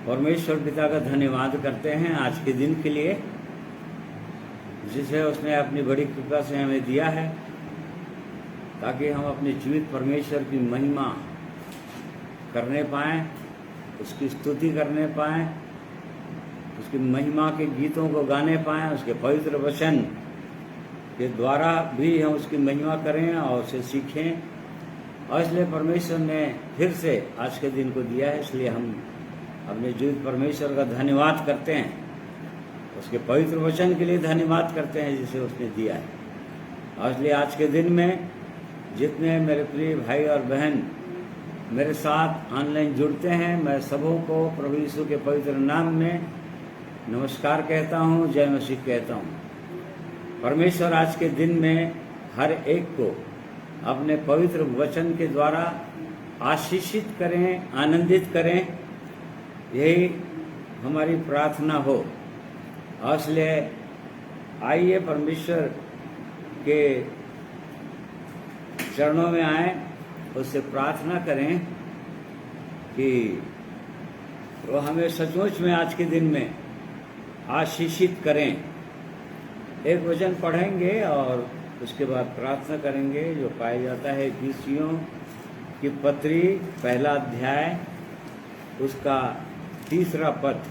परमेश्वर पिता का धन्यवाद करते हैं आज के दिन के लिए, जिसे उसने अपनी बड़ी कृपा से हमें दिया है, ताकि हम अपने जीवित परमेश्वर की महिमा करने पाएँ, उसकी स्तुति करने पाएँ, उसकी महिमा के गीतों को गाने पाएँ, उसके पवित्र वचन के द्वारा भी हम उसकी महिमा करें और उसे सीखें। और इसलिए परमेश्वर ने फिर से आज के दिन को दिया है, इसलिए हम अपने जीवित परमेश्वर का धन्यवाद करते हैं, उसके पवित्र वचन के लिए धन्यवाद करते हैं जिसे उसने दिया है। और इसलिए आज के दिन में जितने मेरे प्रिय भाई और बहन मेरे साथ ऑनलाइन जुड़ते हैं, मैं सबों को प्रभु यीशु के पवित्र नाम में नमस्कार कहता हूँ, जय मसीह कहता हूँ। परमेश्वर आज के दिन में हर एक को अपने पवित्र वचन के द्वारा आशीषित करें, आनंदित करें, यही हमारी प्रार्थना हो। और इसलिए आइए परमेश्वर के चरणों में आए, उससे प्रार्थना करें कि वो हमें सचमुच में आज के दिन में आशीषित करें। एक वचन पढ़ेंगे और उसके बाद प्रार्थना करेंगे, जो पाया जाता है इफिसियों की पत्री 1 अध्याय उसका 3 पद।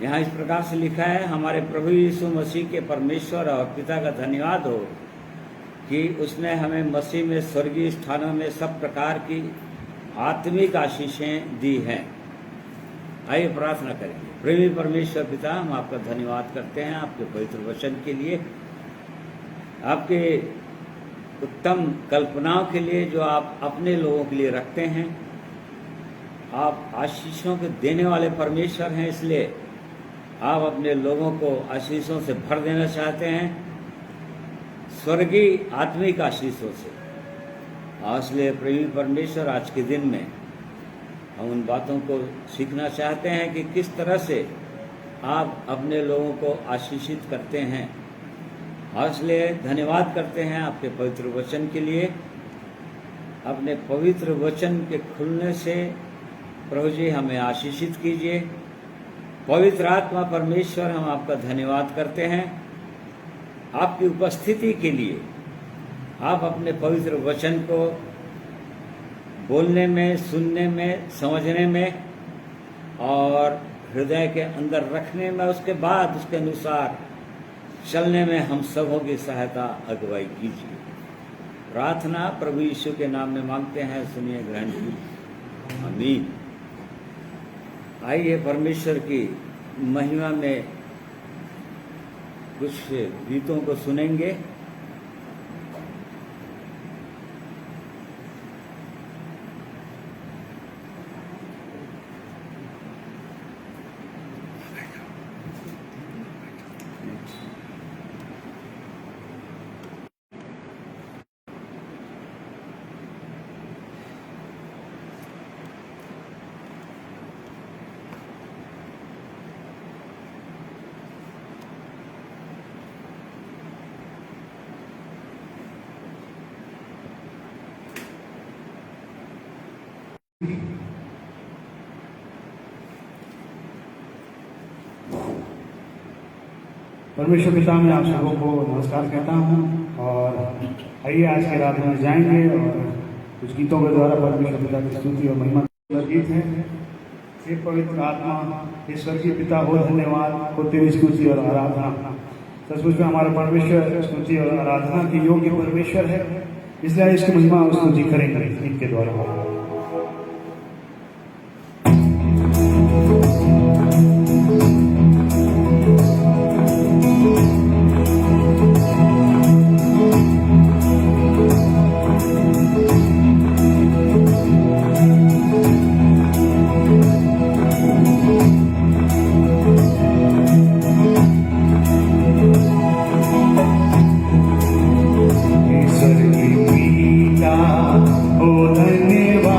यहाँ इस प्रकार से लिखा है, हमारे प्रभु यीशु मसीह के परमेश्वर और पिता का धन्यवाद हो कि उसने हमें मसीह में स्वर्गीय स्थानों में सब प्रकार की आत्मिक आशीषें दी हैं। आइए प्रार्थना करेंगे। प्रेमी परमेश्वर पिता, हम आपका धन्यवाद करते हैं आपके पवित्र वचन के लिए, आपके उत्तम कल्पनाओं के लिए जो आप अपने लोगों के लिए रखते हैं। आप आशीषों के देने वाले परमेश्वर हैं, इसलिए आप अपने लोगों को आशीषों से भर देना चाहते हैं, स्वर्गीय आत्मिक आशीषों से। इसलिए प्रेमी परमेश्वर आज के दिन में हम उन बातों को सीखना चाहते हैं कि किस तरह से आप अपने लोगों को आशीषित करते हैं। और इसलिए धन्यवाद करते हैं आपके पवित्र वचन के लिए। अपने पवित्र वचन के खुलने से प्रभु जी हमें आशीषित कीजिए। पवित्र आत्मा परमेश्वर, हम आपका धन्यवाद करते हैं आपकी उपस्थिति के लिए। आप अपने पवित्र वचन को बोलने में, सुनने में, समझने में और हृदय के अंदर रखने में, उसके बाद उसके अनुसार चलने में हम सबों की सहायता अगुवाई कीजिए। प्रार्थना प्रभु यीशु के नाम में मांगते हैं, सुनिए, ग्रहण कीजिए, आमीन। आइए परमेश्वर की महिमा में कुछ गीतों को सुनेंगे। परमेश्वर पिता, मैं आप सबों को नमस्कार कहता हूँ। और आइए आज की रात में जाएंगे और कुछ गीतों के द्वारा परमेश्वर पिता की स्तुति और महिमा गीत है। हे पवित्र आत्मा, हे स्वर्गीय पिता हो, धन्यवाद हो तेरी स्तुति और आराधना। सचमुच में हमारा परमेश्वर स्तुति और आराधना की योग्य परमेश्वर है, इसलिए इसकी महिमा और स्तुति करेंगे गीत के द्वारा। Oh, धन्यवाद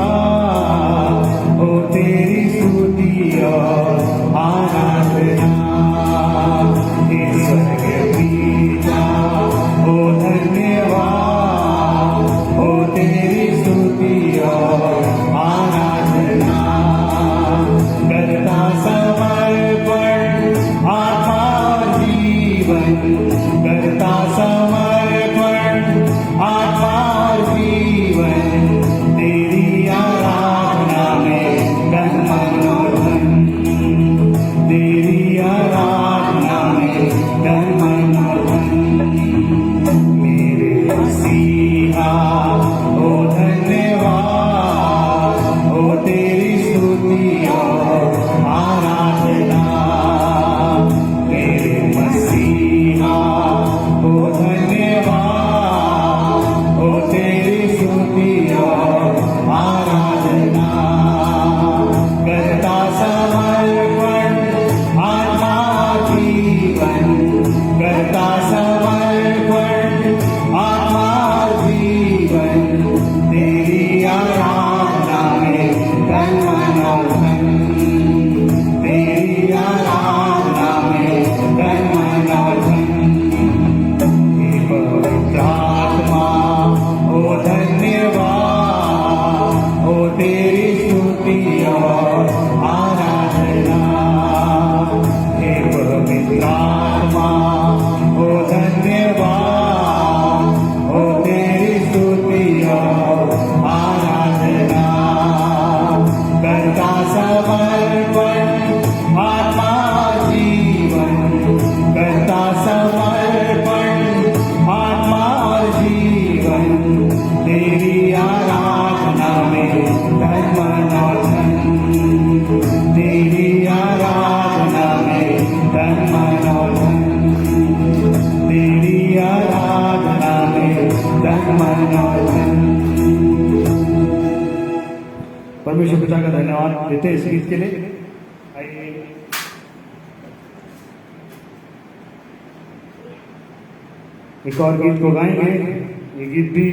परमेश्वर पिता का धन्यवाद देते हैं इस गीत के लिए। आइए एक और गीत को गाएंगे। ये गीत भी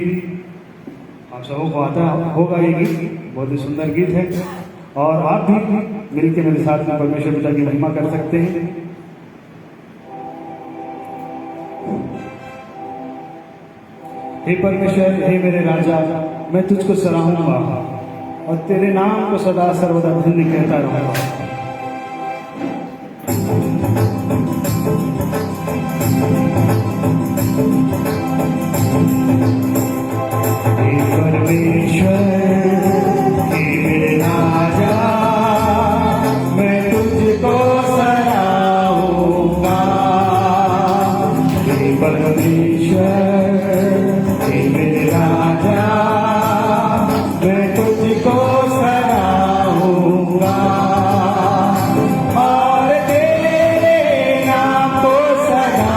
आप सबों को आता होगा। ये गीत बहुत ही सुंदर गीत है और आप भी मिलकर मेरे साथ में परमेश्वर पिता की महिमा कर सकते हैं। हे परमेश्वर, हे मेरे राजा, मैं तुझको सराहूंगा और तेरे नाम को सदा सर्वदा धन्य कहता रहूंगा। हे परमेश्वर, हे मेरे राजा, मैं तुझको सराहूंगा। हे परमेश्वर, हे मेरे राजा, मैं तुझको सराहूंगा और तेरे नाम को सदा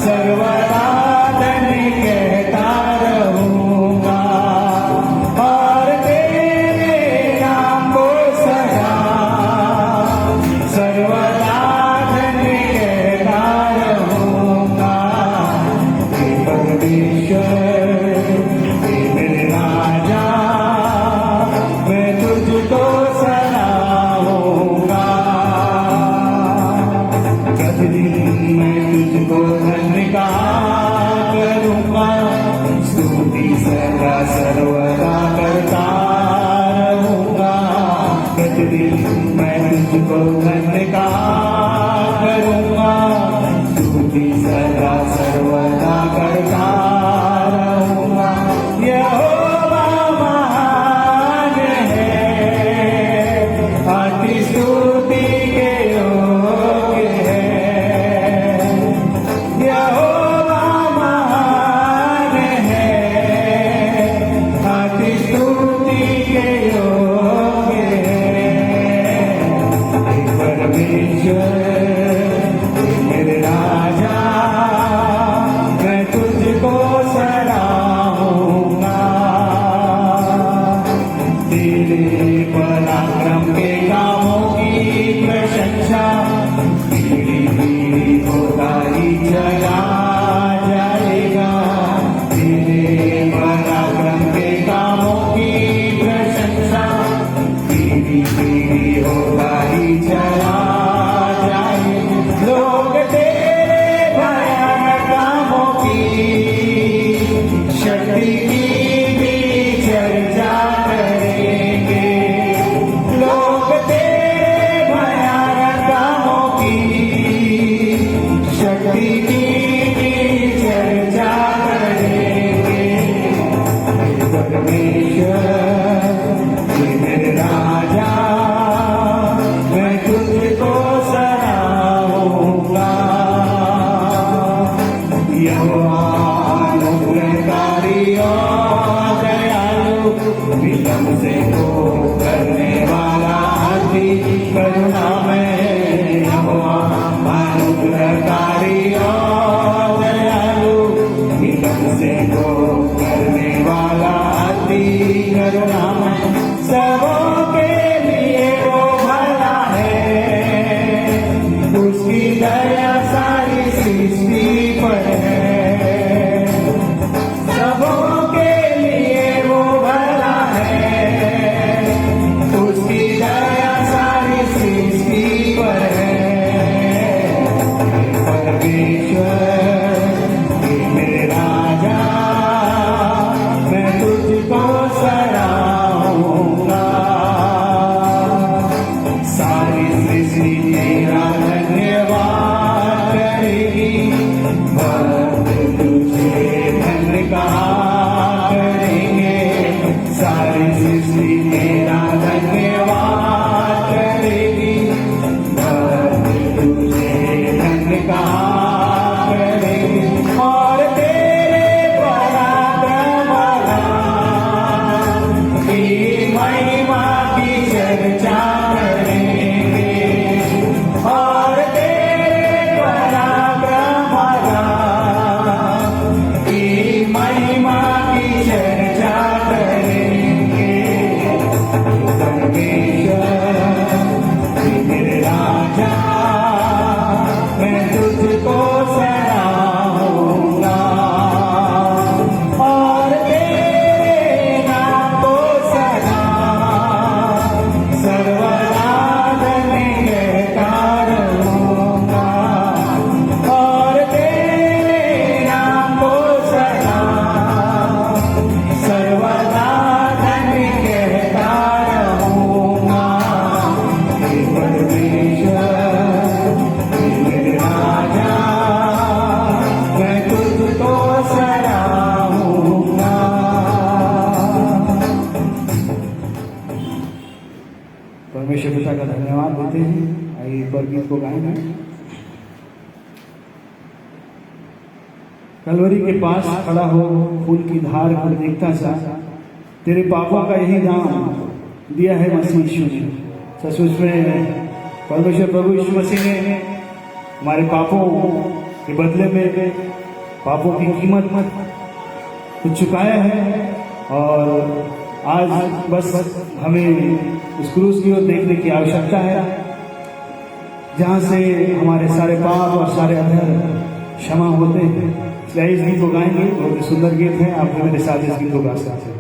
सर्वदा धन्य कहता रहूंगा और तेरे नाम को सदा सर्वदा धन्य कहता रहूंगा। हे परमेश्वर, हे मेरे राजा, मैं तुझको सराहूंगा। प्रतिदिन मैं तुझको धन्यवाद करूंगा, स्तुति सदा सर्वदा करता रहूंगा। प्रतिदिन मैं तुझको धन्यवाद करूंगा, स्तुति सदा सर्वदा करता रहूंगा। यहोवा महान है, अति स्तुति के योग्य है। यहोवा महान है, पिता का धन्यवाद देते हैं। आइए एक बार गीत को गाएंगे। कलवरी के पास खड़ा हो खून की धार को देखता सा, तेरे पापों का यही दाम दिया है मसीह यीशु ने। सचमुच में परमेश्वर प्रभु यीशु मसीह ने हमारे पापों के बदले में पापों की कीमत कुछ चुकाया है, और आज बस हमें उस क्रूस की ओर देखने की आवश्यकता है, जहाँ से हमारे सारे पाप और सारे अधर क्षमा होते हैं। इसलिए इस गीत को गाएंगे, बहुत ही सुंदर गीत है। आप भी मेरे साथ इस गीत को गा सकते हैं।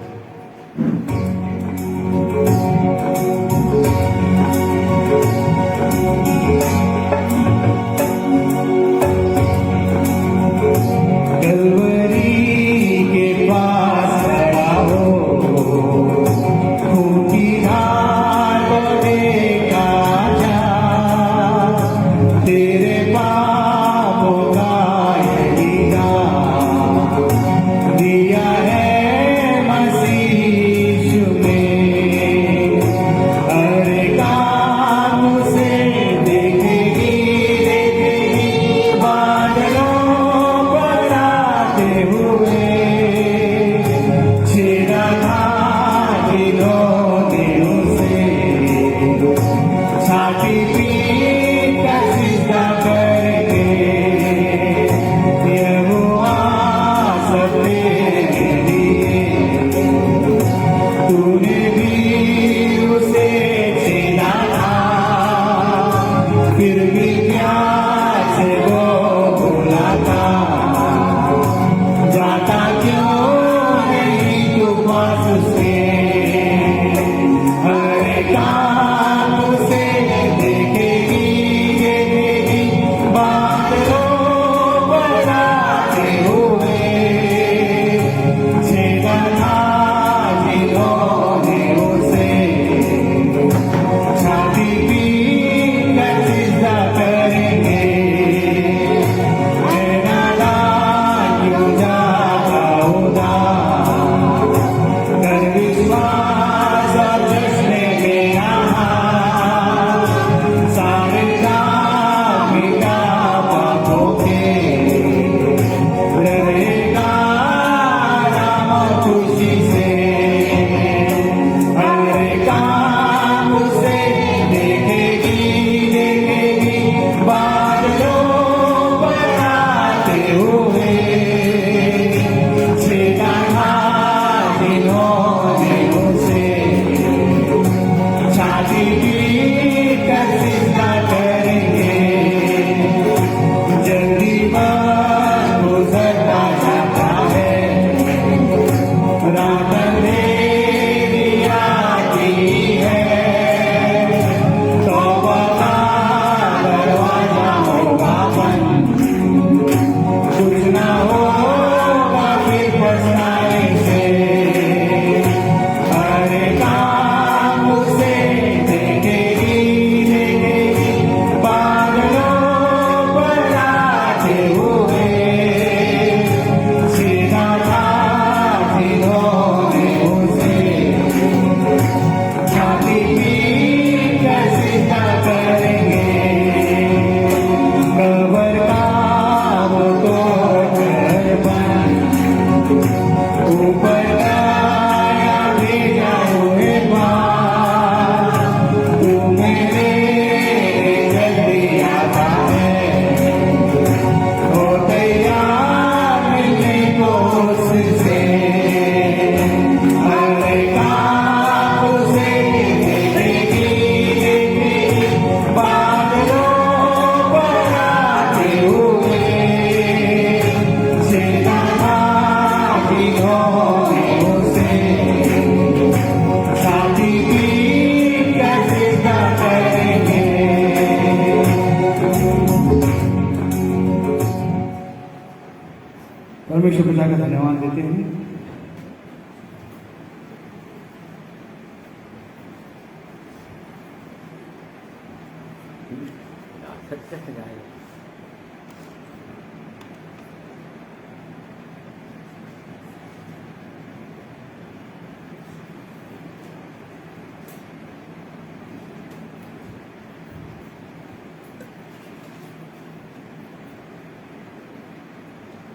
परमेश्वर पिता का धन्यवाद देते हैं।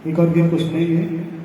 एक और गीत को सुनेंगे।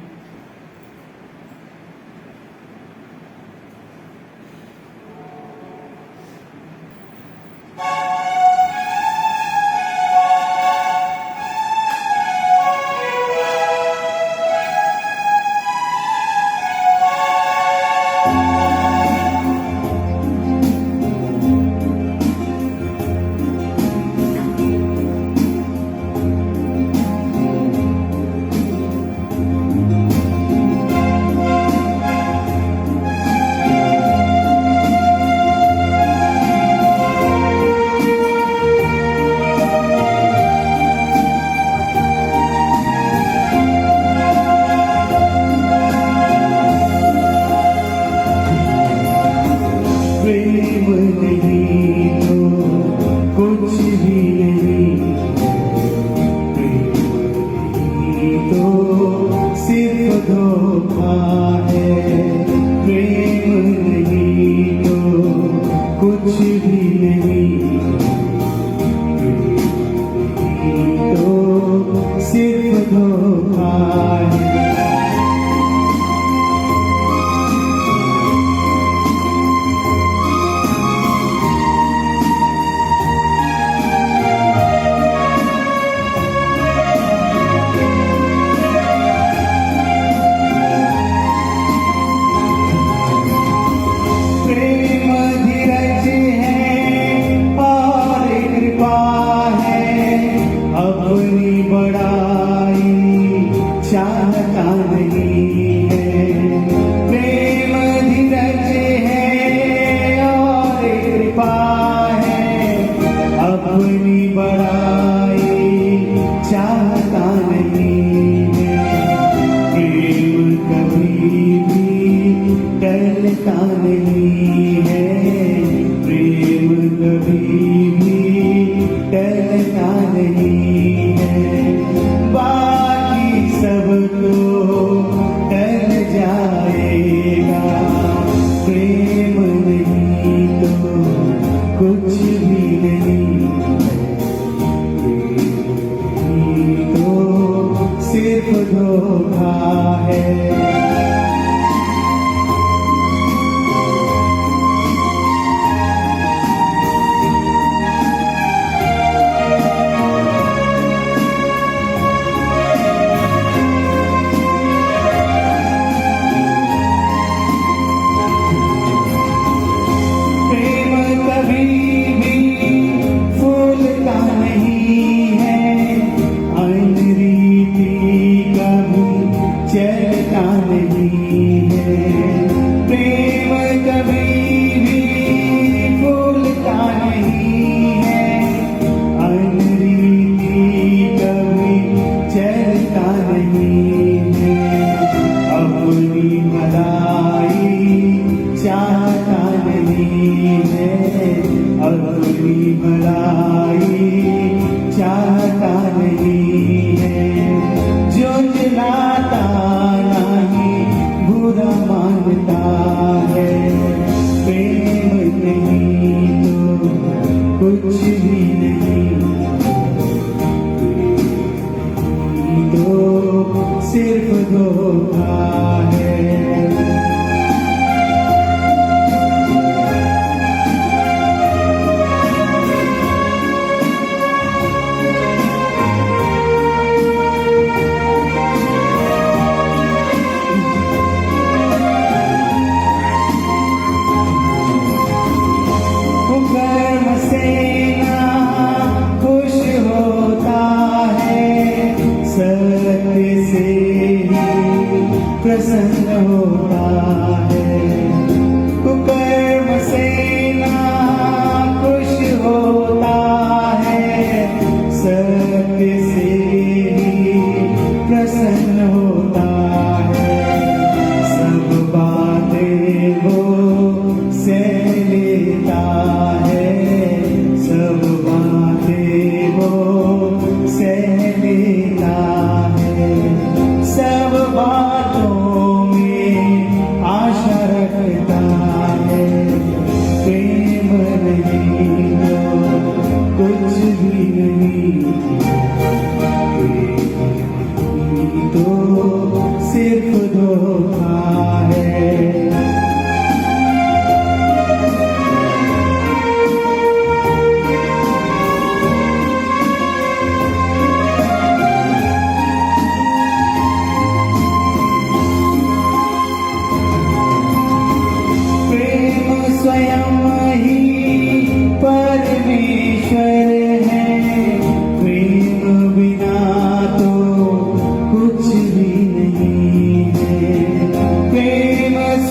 सिर्फ धोखा है।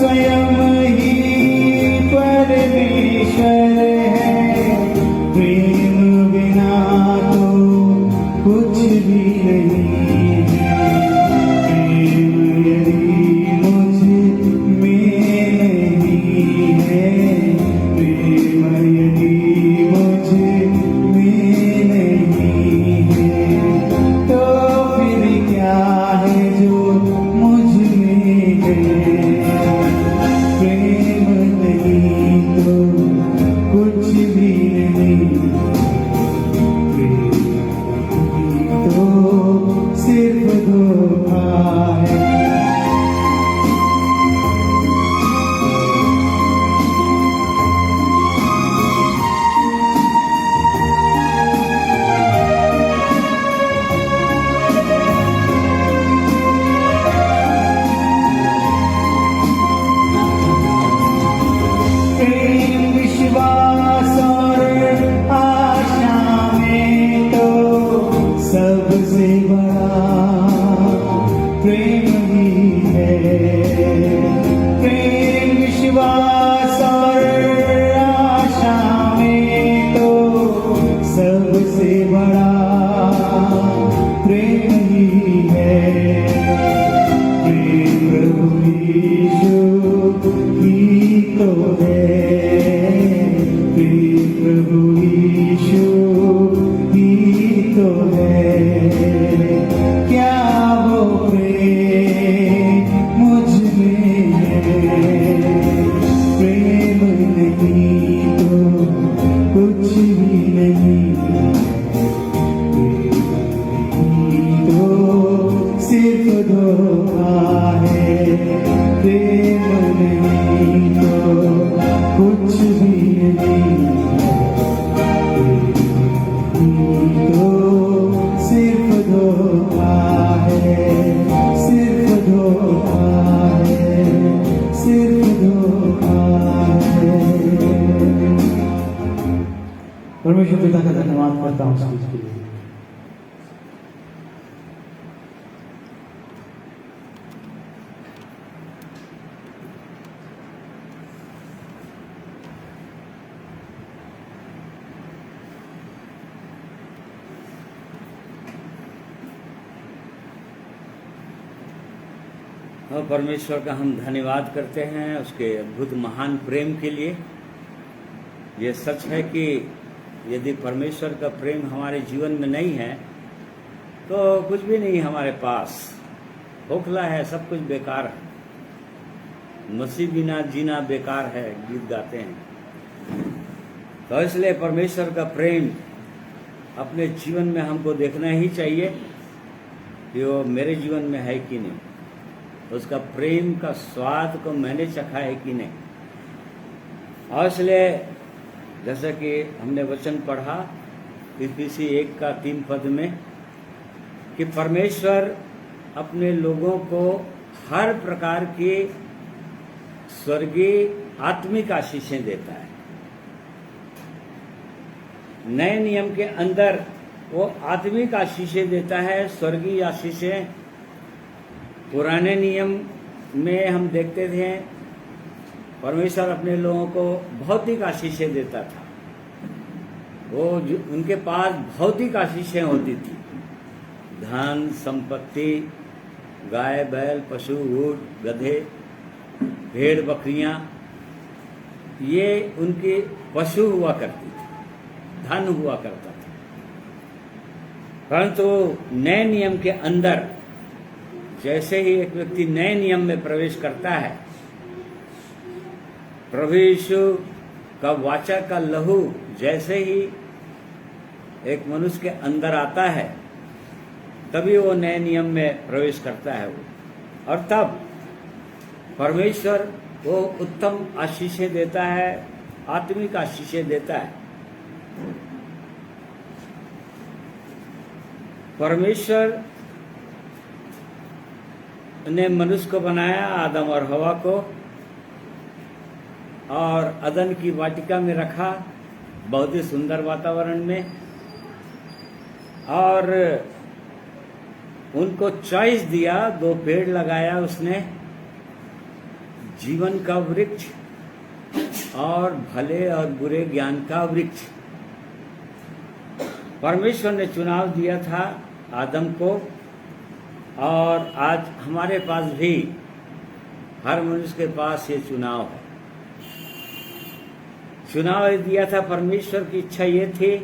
स्वयं ही परमेश्वर है, प्रेम बिना तो कुछ भी नहीं है। प्रेम यदि मुझ में नहीं है, प्रेम यदि मुझ में नहीं है, तो फिर क्या है जो मुझ में है। प्रेम नहीं तो कुछ भी नहीं, प्रेम तो सिर्फ धोखा है। प्रेम विश्वास और आशा में तो सबसे बड़ा प्रेम ही है। प्रेम विश्वास और आशा में तो सबसे बड़ा प्रेम ही है। प्रेम प्रभु यीशु ही तो है, प्रेम प्रभु यीशु ही तो है। क्या वो प्रेम मुझ में है, प्रेम नहीं तो कुछ भी नहीं, प्रेम तो सिर्फ धोखा है। प्रेम नहीं तो कुछ भी नहीं, प्रेम तो सिर्फ धोखा है, सिर्फ धोखा है, सिर्फ धोखा है। परमेश्वर पिता का धन्यवाद करता हूँ इस चीज के लिए। और परमेश्वर का हम धन्यवाद करते हैं उसके अद्भुत महान प्रेम के लिए। ये सच है कि यदि परमेश्वर का प्रेम हमारे जीवन में नहीं है तो कुछ भी नहीं हमारे पास, खोखला है, सब कुछ बेकार है। मसीह बिना जीना बेकार है, गीत गाते हैं। तो इसलिए परमेश्वर का प्रेम अपने जीवन में हमको देखना ही चाहिए कि वो मेरे जीवन में है कि नहीं, उसका प्रेम का स्वाद को मैंने चखा है कि नहीं। और इसलिए जैसा कि हमने वचन पढ़ा इफिसी 1:3 में कि परमेश्वर अपने लोगों को हर प्रकार की स्वर्गीय आत्मिक आशीषें देता है। नए नियम के अंदर वो आत्मिक आशीषें देता है, स्वर्गीय आशीषें। पुराने नियम में हम देखते थे परमेश्वर अपने लोगों को भौतिक आशीषें देता था। वो उनके पास भौतिक आशीषें होती थी, धन संपत्ति, गाय बैल पशु ऊंट गधे भेड़ बकरियां, ये उनके पशु हुआ करती थी, धन हुआ करता था। परंतु नए नियम के अंदर जैसे ही एक व्यक्ति नए नियम में प्रवेश करता है, प्रभु यीशु का वाचा का लहू जैसे ही एक मनुष्य के अंदर आता है तभी वो नए नियम में प्रवेश करता है वो। और तब परमेश्वर वो उत्तम आशीषें देता है, आत्मिक आशीषें देता है। परमेश्वर ने मनुष्य को बनाया, आदम और हवा को, और अदन की वाटिका में रखा, बहुत ही सुंदर वातावरण में, और उनको चॉइस दिया, 2 पेड़ लगाया उसने, जीवन का वृक्ष और भले और बुरे ज्ञान का वृक्ष। परमेश्वर ने चुनाव दिया था आदम को, और आज हमारे पास भी, हर मनुष्य के पास ये चुनाव है। चुनाव दिया था परमेश्वर की इच्छा ये थी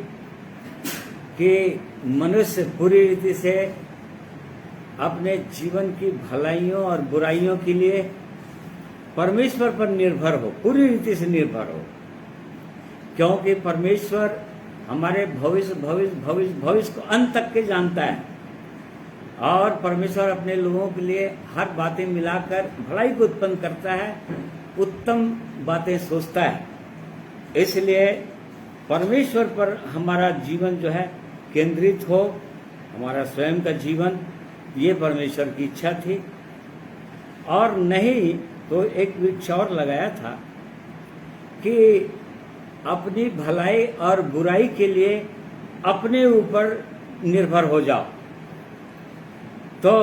कि मनुष्य पूरी रीति से अपने जीवन की भलाइयों और बुराइयों के लिए परमेश्वर पर निर्भर हो, पूरी रीति से निर्भर हो, क्योंकि परमेश्वर हमारे भविष्य को अंत तक के जानता है, और परमेश्वर अपने लोगों के लिए हर बातें मिलाकर भलाई को उत्पन्न करता है, उत्तम बातें सोचता है। इसलिए परमेश्वर पर हमारा जीवन जो है केंद्रित हो, हमारा स्वयं का जीवन, ये परमेश्वर की इच्छा थी। और नहीं तो एक वृक्ष और लगाया था कि अपनी भलाई और बुराई के लिए अपने ऊपर निर्भर हो जाओ। तो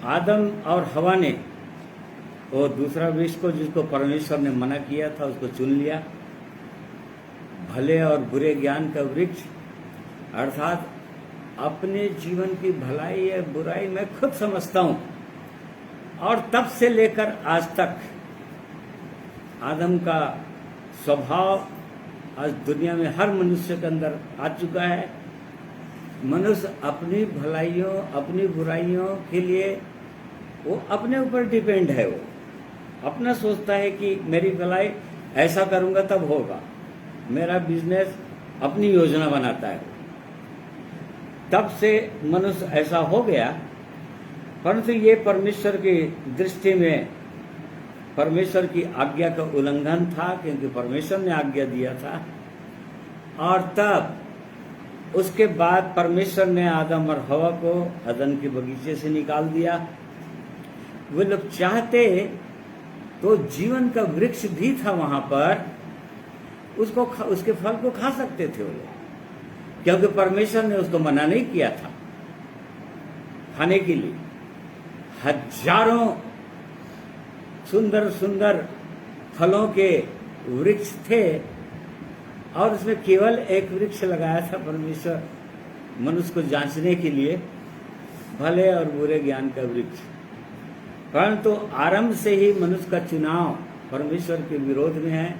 आदम और हवा ने वो दूसरा वृक्ष को, जिसको परमेश्वर ने मना किया था, उसको चुन लिया, भले और बुरे ज्ञान का वृक्ष, अर्थात अपने जीवन की भलाई या बुराई मैं खुद समझता हूं। और तब से लेकर आज तक आदम का स्वभाव आज दुनिया में हर मनुष्य के अंदर आ चुका है। मनुष्य अपनी भलाइयों, अपनी बुराइयों के लिए वो अपने ऊपर डिपेंड है। वो अपना सोचता है कि मेरी भलाई ऐसा करूंगा तब होगा, मेरा बिजनेस अपनी योजना बनाता है। तब से मनुष्य ऐसा हो गया, परंतु ये परमेश्वर की दृष्टि में परमेश्वर की आज्ञा का उल्लंघन था, क्योंकि परमेश्वर ने आज्ञा दिया था। और तब उसके बाद परमेश्वर ने आदम और हवा को अदन के बगीचे से निकाल दिया। वे लोग चाहते तो जीवन का वृक्ष भी था वहां पर, उसके फल को खा सकते थे वो लोग, क्योंकि परमेश्वर ने उसको मना नहीं किया था खाने के लिए। हजारों सुंदर सुंदर फलों के वृक्ष थे, और उसमें केवल एक वृक्ष लगाया था परमेश्वर मनुष्य को जांचने के लिए, भले और बुरे ज्ञान का वृक्ष। परंतु आरंभ से ही मनुष्य का चुनाव परमेश्वर के विरोध में है,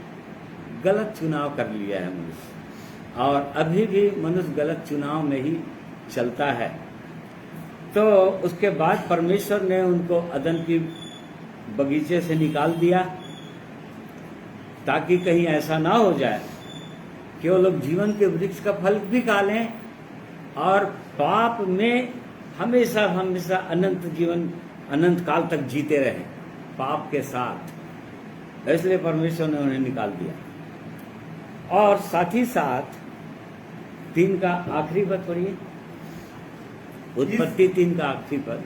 गलत चुनाव कर लिया है मनुष्य, और अभी भी मनुष्य गलत चुनाव में ही चलता है। तो उसके बाद परमेश्वर ने उनको अदन की बगीचे से निकाल दिया, ताकि कहीं ऐसा ना हो जाए कि वो लोग जीवन के वृक्ष का फल भी खा लें और पाप में हमेशा हमेशा अनंत जीवन, अनंत काल तक जीते रहें पाप के साथ। इसलिए परमेश्वर ने उन्हें निकाल दिया। और साथ ही साथ 3 का आखिरी पद पढ़िए, उत्पत्ति 3 का आखिरी पद।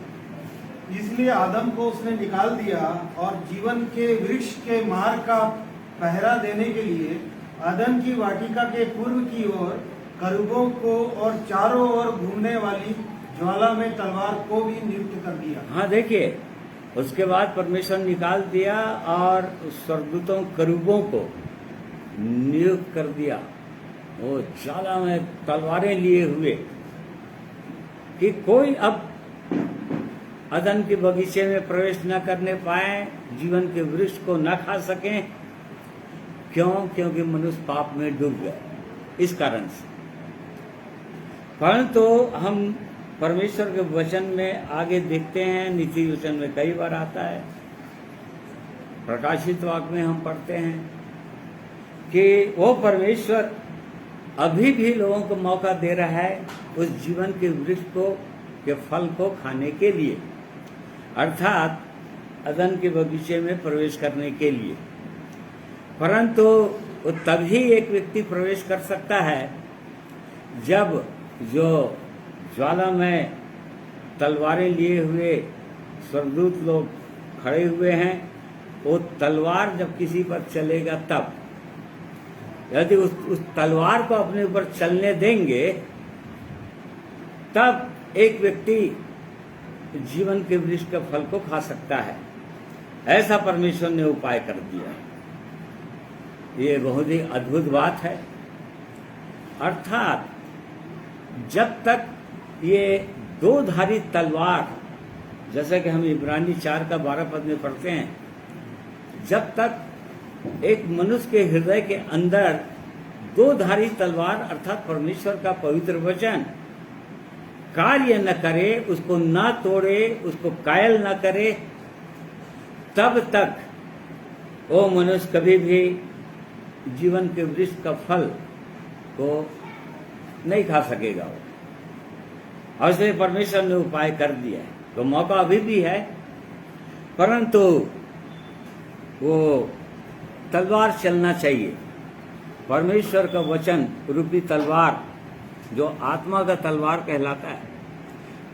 इसलिए आदम को उसने निकाल दिया और जीवन के वृक्ष के मार्ग का पहरा देने के लिए अदन की वाटिका के पूर्व की ओर करूबों को और चारों ओर घूमने वाली ज्वाला में तलवार को भी नियुक्त कर दिया। हाँ, देखिए, उसके बाद परमेश्वर निकाल दिया और स्वर्गदूतों करूबों को नियुक्त कर दिया, वो ज्वाला में तलवारें लिए हुए, कि कोई अब अदन के बगीचे में प्रवेश न करने पाए, जीवन के वृक्ष को न खा सकें। क्यों? क्योंकि मनुष्य पाप में डूब गए, इस कारण से। परंतु हम परमेश्वर के वचन में आगे देखते हैं, नीति वचन में कई बार आता है, प्रकाशित वाक्य में हम पढ़ते हैं कि वो परमेश्वर अभी भी लोगों को मौका दे रहा है उस जीवन के वृक्ष को, के फल को खाने के लिए, अर्थात अदन के बगीचे में प्रवेश करने के लिए। परंतु तभी एक व्यक्ति प्रवेश कर सकता है जब जो ज्वाला में तलवारें लिए हुए स्वर्गदूत लोग खड़े हुए हैं, वो तलवार जब किसी पर चलेगा तब, यदि उस तलवार को अपने ऊपर चलने देंगे, तब एक व्यक्ति जीवन के वृक्ष के फल को खा सकता है। ऐसा परमेश्वर ने उपाय कर दिया। ये बहुत ही अद्भुत बात है। अर्थात जब तक ये दो-धारी तलवार, जैसे कि हम इब्रानी 4 का 12 पद में पढ़ते हैं, जब तक एक मनुष्य के हृदय के अंदर दो-धारी तलवार अर्थात परमेश्वर का पवित्र वचन कार्य न करे, उसको न तोड़े, उसको कायल न करे, तब तक वो मनुष्य कभी भी जीवन के वृक्ष का फल को नहीं खा सकेगा। और इसलिए परमेश्वर ने उपाय कर दिया है। तो मौका अभी भी है, परंतु वो तलवार चलना चाहिए। परमेश्वर का वचन रूपी तलवार, जो आत्मा का तलवार कहलाता है,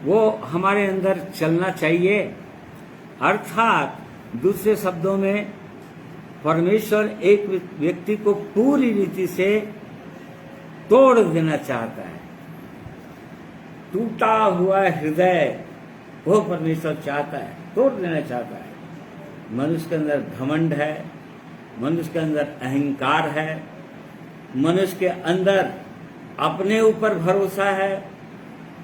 वो हमारे अंदर चलना चाहिए। अर्थात दूसरे शब्दों में परमेश्वर एक व्यक्ति को पूरी रीति से तोड़ देना चाहता है। टूटा हुआ हृदय वो परमेश्वर चाहता है, तोड़ देना चाहता है। मनुष्य के अंदर घमंड है, मनुष्य के अंदर अहंकार है, मनुष्य के अंदर अपने ऊपर भरोसा है,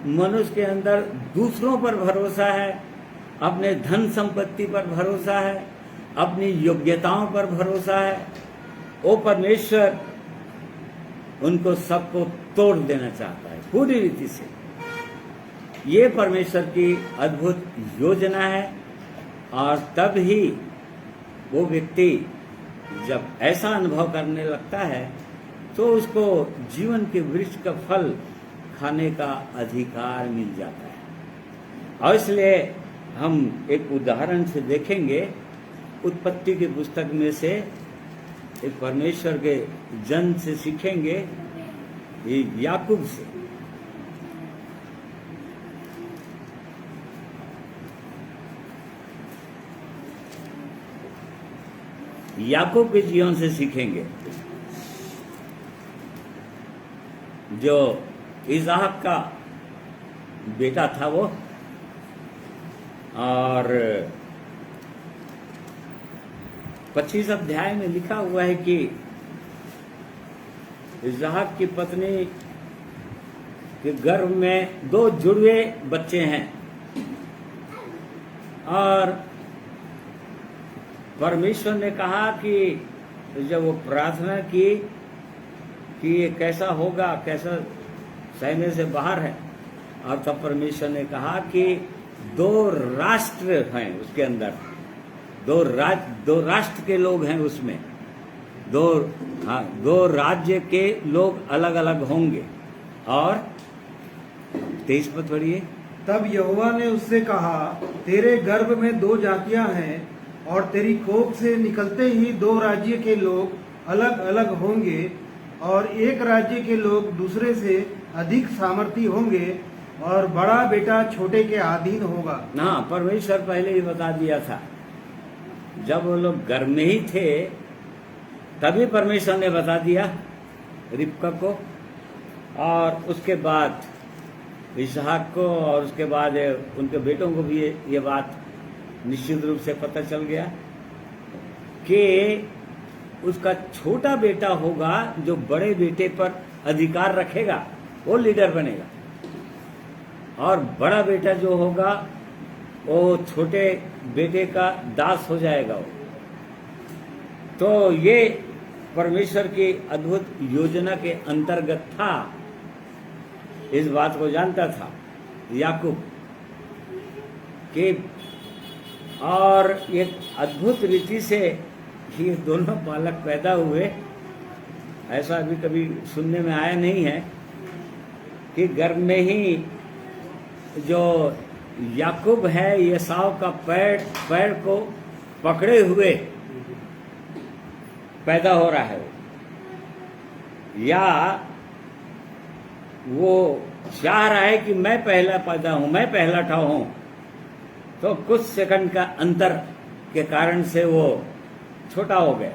मनुष्य के अंदर दूसरों पर भरोसा है, अपने धन संपत्ति पर भरोसा है, अपनी योग्यताओं पर भरोसा है। वो परमेश्वर उनको सबको तोड़ देना चाहता है पूरी रीति से। ये परमेश्वर की अद्भुत योजना है। और तब ही वो व्यक्ति जब ऐसा अनुभव करने लगता है तो उसको जीवन के वृक्ष का फल खाने का अधिकार मिल जाता है। और इसलिए हम एक उदाहरण से देखेंगे, उत्पत्ति की पुस्तक में से एक परमेश्वर के जन से सीखेंगे, ये याकूब से। याकूब के जीवन से सीखेंगे, जो इसहाक का बेटा था वो। और 25 अध्याय में लिखा हुआ है कि इसहाक की पत्नी के गर्भ में 2 जुड़वे बच्चे हैं। और परमेश्वर ने कहा कि जब वो प्रार्थना की कि ये कैसा होगा, कैसा सहने से बाहर है, और तब परमेश्वर ने कहा कि 2 राष्ट्र हैं उसके अंदर, 2 राष्ट्र के लोग हैं उसमें, 2 राज्य के लोग अलग अलग होंगे। और 23 पद पढ़िए। तब यहोवा ने उससे कहा, तेरे गर्भ में 2 जातियां हैं, और तेरी कोख से निकलते ही 2 राज्य के लोग अलग अलग होंगे, और एक राज्य के लोग दूसरे से अधिक सामर्थी होंगे, और बड़ा बेटा छोटे के अधीन होगा। ना, परमेश्वर पहले ही बता दिया था। जब वो लोग घर में ही थे तभी परमेश्वर ने बता दिया रिबका को, और उसके बाद इसहाक को, और उसके बाद उनके बेटों को भी ये बात निश्चित रूप से पता चल गया कि उसका छोटा बेटा होगा जो बड़े बेटे पर अधिकार रखेगा, वो लीडर बनेगा, और बड़ा बेटा जो होगा वो छोटे बेटे का दास हो जाएगा वो। तो ये परमेश्वर की अद्भुत योजना के अंतर्गत था। इस बात को जानता था याकूब कि, और एक अद्भुत रीति से ये दोनों बालक पैदा हुए। ऐसा अभी कभी सुनने में आया नहीं है कि गर्भ में ही जो याकूब है एसाव का पैर को पकड़े हुए पैदा हो रहा है, या वो चाह रहा है कि मैं पहला पैदा हूं, मैं पहला ठाव हूं। तो कुछ सेकंड का अंतर के कारण से वो छोटा हो गया,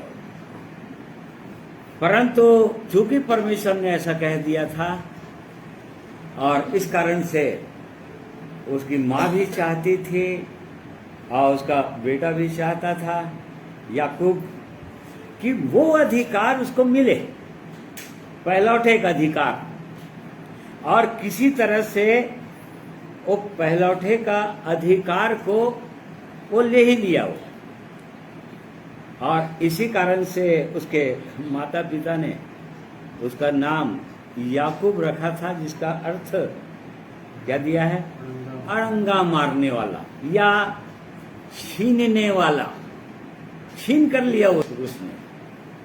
परंतु चूंकि परमेश्वर ने ऐसा कह दिया था, और इस कारण से उसकी माँ भी चाहती थी और उसका बेटा भी चाहता था याकूब कि वो अधिकार उसको मिले, पहलौठे का अधिकार, और किसी तरह से वो पहलौठे का अधिकार को वो ले ही लिया वो। और इसी कारण से उसके माता पिता ने उसका नाम याकूब रखा था, जिसका अर्थ क्या दिया है? अड़ंगा मारने वाला या छीनने वाला। छीन कर लिया उसने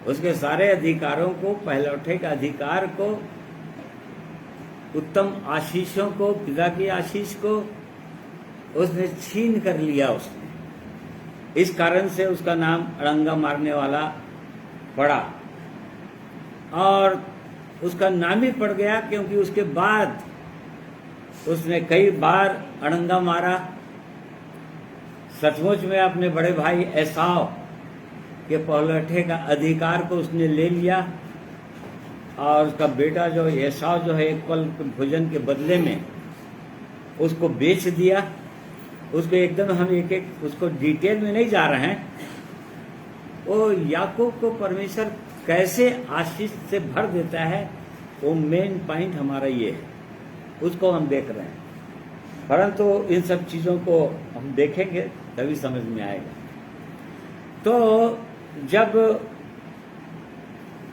उसके सारे अधिकारों को, पहलौठे का अधिकार को, उत्तम आशीषों को, पिता की आशीष को उसने छीन कर लिया उसने। इस कारण से उसका नाम अड़ंगा मारने वाला पड़ा। और उसका नाम ही पड़ गया क्योंकि उसके बाद उसने कई बार अड़ंगा मारा। सचमुच में अपने बड़े भाई एसाव के पहलौठे का अधिकार को उसने ले लिया, और उसका बेटा जो एसाव जो है एक पल भोजन के बदले में उसको बेच दिया। उसको एकदम हम एक एक उसको डिटेल में नहीं जा रहे हैं। वो याकूब को परमेश्वर कैसे आशीष से भर देता है, वो मेन पॉइंट हमारा ये है, उसको हम देख रहे हैं। परंतु इन सब चीज़ों को हम देखेंगे तभी समझ में आएगा। तो जब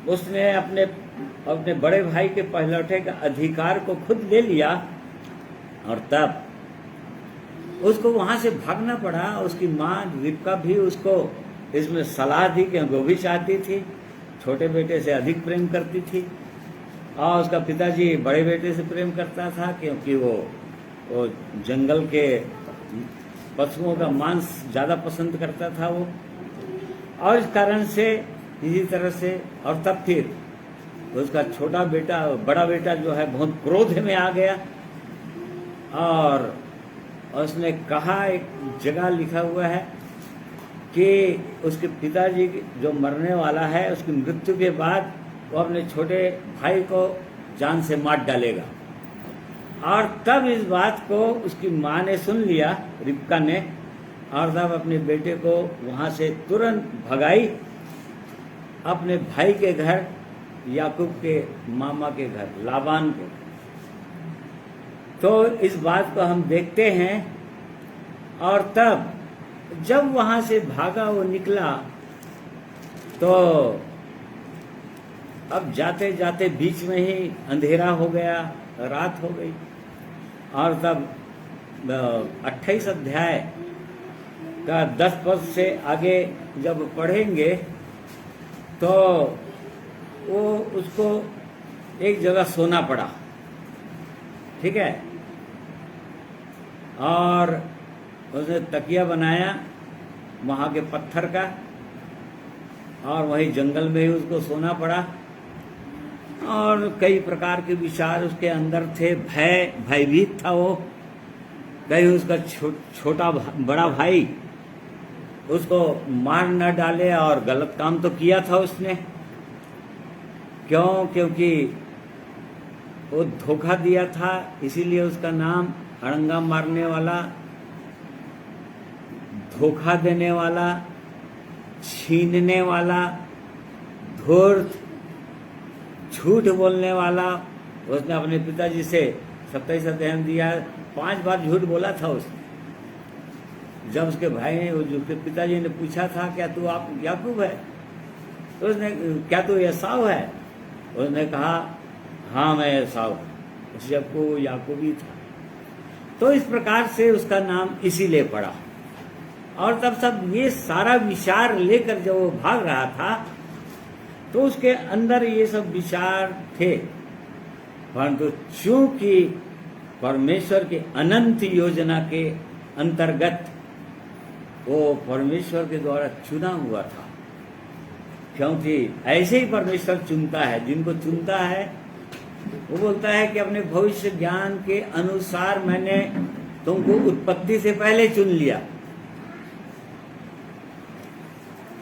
उसने अपने बड़े भाई के पहलौठे का अधिकार को खुद ले लिया, और तब उसको वहां से भागना पड़ा। उसकी माँ रिबका भी उसको इसमें सलाह दी कि वो भी चाहती थी, छोटे बेटे से अधिक प्रेम करती थी, और उसका पिताजी बड़े बेटे से प्रेम करता था क्योंकि वो जंगल के पशुओं का मांस ज़्यादा पसंद करता था वो। और इस कारण से इसी तरह से, और तब फिर उसका छोटा बेटा, बड़ा बेटा जो है बहुत क्रोध में आ गया, और उसने कहा, एक जगह लिखा हुआ है कि उसके पिताजी जो मरने वाला है, उसकी मृत्यु के बाद वो अपने छोटे भाई को जान से मार डालेगा। और तब इस बात को उसकी माँ ने सुन लिया, रिबका ने, और तब अपने बेटे को वहाँ से तुरंत भगाई अपने भाई के घर, याकूब के मामा के घर, लाबान के। तो इस बात को हम देखते हैं। और तब जब वहाँ से भागा वो निकला, तो अब जाते जाते बीच में ही अंधेरा हो गया, रात हो गई। और तब 28 अध्याय का 10 पद से आगे जब पढ़ेंगे तो वो उसको एक जगह सोना पड़ा, ठीक है। और उसने तकिया बनाया वहाँ के पत्थर का, और वही जंगल में ही उसको सोना पड़ा। और कई प्रकार के विचार उसके अंदर थे, भयभीत था वो। कहीं उसका छोटा बड़ा भाई उसको मार न डाले, और गलत काम तो किया था उसने। क्योंकि वो धोखा दिया था, इसीलिए उसका नाम अड़ंगा मारने वाला, धोखा देने वाला, छीनने वाला, धूर्त, झूठ बोलने वाला। उसने अपने पिताजी से 27 अध्याय दिया, 5 बार झूठ बोला था उसने। जब उसके भाई ने, उसके पिताजी ने पूछा था, क्या तू आप याकूब है? तो उसने, क्या तू एसाव है? उसने कहा, हाँ मैं एसाव हूँ। जबकि वो याकूब ही था। तो इस प्रकार से उसका नाम इसीलिए पड़ा। और तब सब ये सारा विचार लेकर जब वो भाग रहा था, तो उसके अंदर ये सब विचार थे। परंतु चूंकि परमेश्वर के अनंत योजना के अंतर्गत वो परमेश्वर के द्वारा चुना हुआ था, क्योंकि ऐसे ही परमेश्वर चुनता है, जिनको चुनता है। वो बोलता है कि अपने भविष्य ज्ञान के अनुसार मैंने तुमको उत्पत्ति से पहले चुन लिया।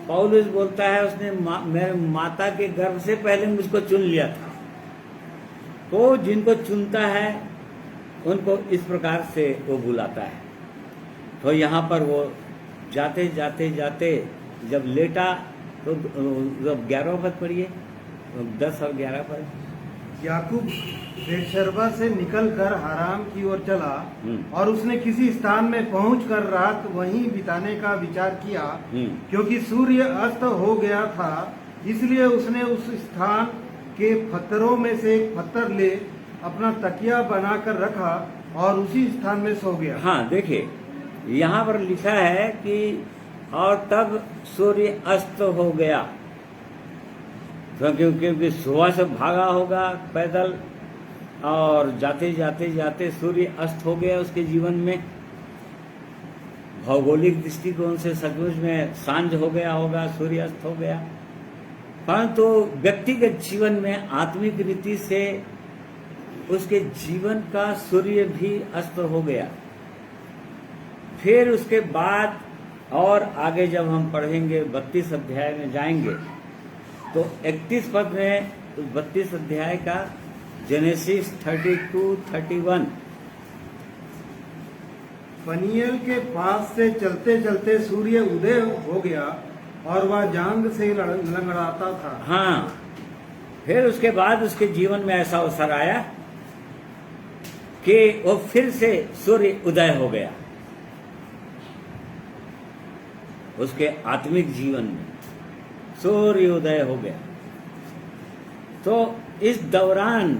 पौलुस बोलता है, उसने मेरे माता के गर्भ से पहले मुझको चुन लिया था। तो जिनको चुनता है उनको इस प्रकार से वो बुलाता है। तो यहाँ पर वो जाते जाते जाते जब लेटा तो जब 11 पद पढ़िए, 10 और 11 पद। याकूब बेरशेबा से निकलकर हाराम की ओर चला और उसने किसी स्थान में पहुंचकर रात वहीं बिताने का विचार किया, क्योंकि सूर्य अस्त हो गया था। इसलिए उसने उस स्थान के पत्थरों में से एक पत्थर ले अपना तकिया बनाकर रखा और उसी स्थान में सो गया। हाँ, देखिए यहाँ पर लिखा है कि और तब सूर्य अस्त हो गया, क्योंकि सुबह से भागा होगा पैदल और जाते जाते जाते सूर्य अस्त हो गया उसके जीवन में। भौगोलिक दृष्टिकोण से सचमुच में सांझ हो गया होगा, सूर्य अस्त हो गया, परंतु व्यक्तिगत जीवन में आत्मिक रीति से उसके जीवन का सूर्य भी अस्त हो गया। फिर उसके बाद और आगे जब हम पढ़ेंगे 32 अध्याय में जाएंगे तो 31 पद में 32 अध्याय का जेनेसिस 32-31। पनीएल के पास से चलते चलते सूर्य उदय हो गया और वह जांग से लंगड़ाता था। हाँ, फिर उसके बाद उसके जीवन में ऐसा अवसर आया कि वो फिर से सूर्य उदय हो गया उसके आत्मिक जीवन में, सूर्य उदय हो गया। तो इस दौरान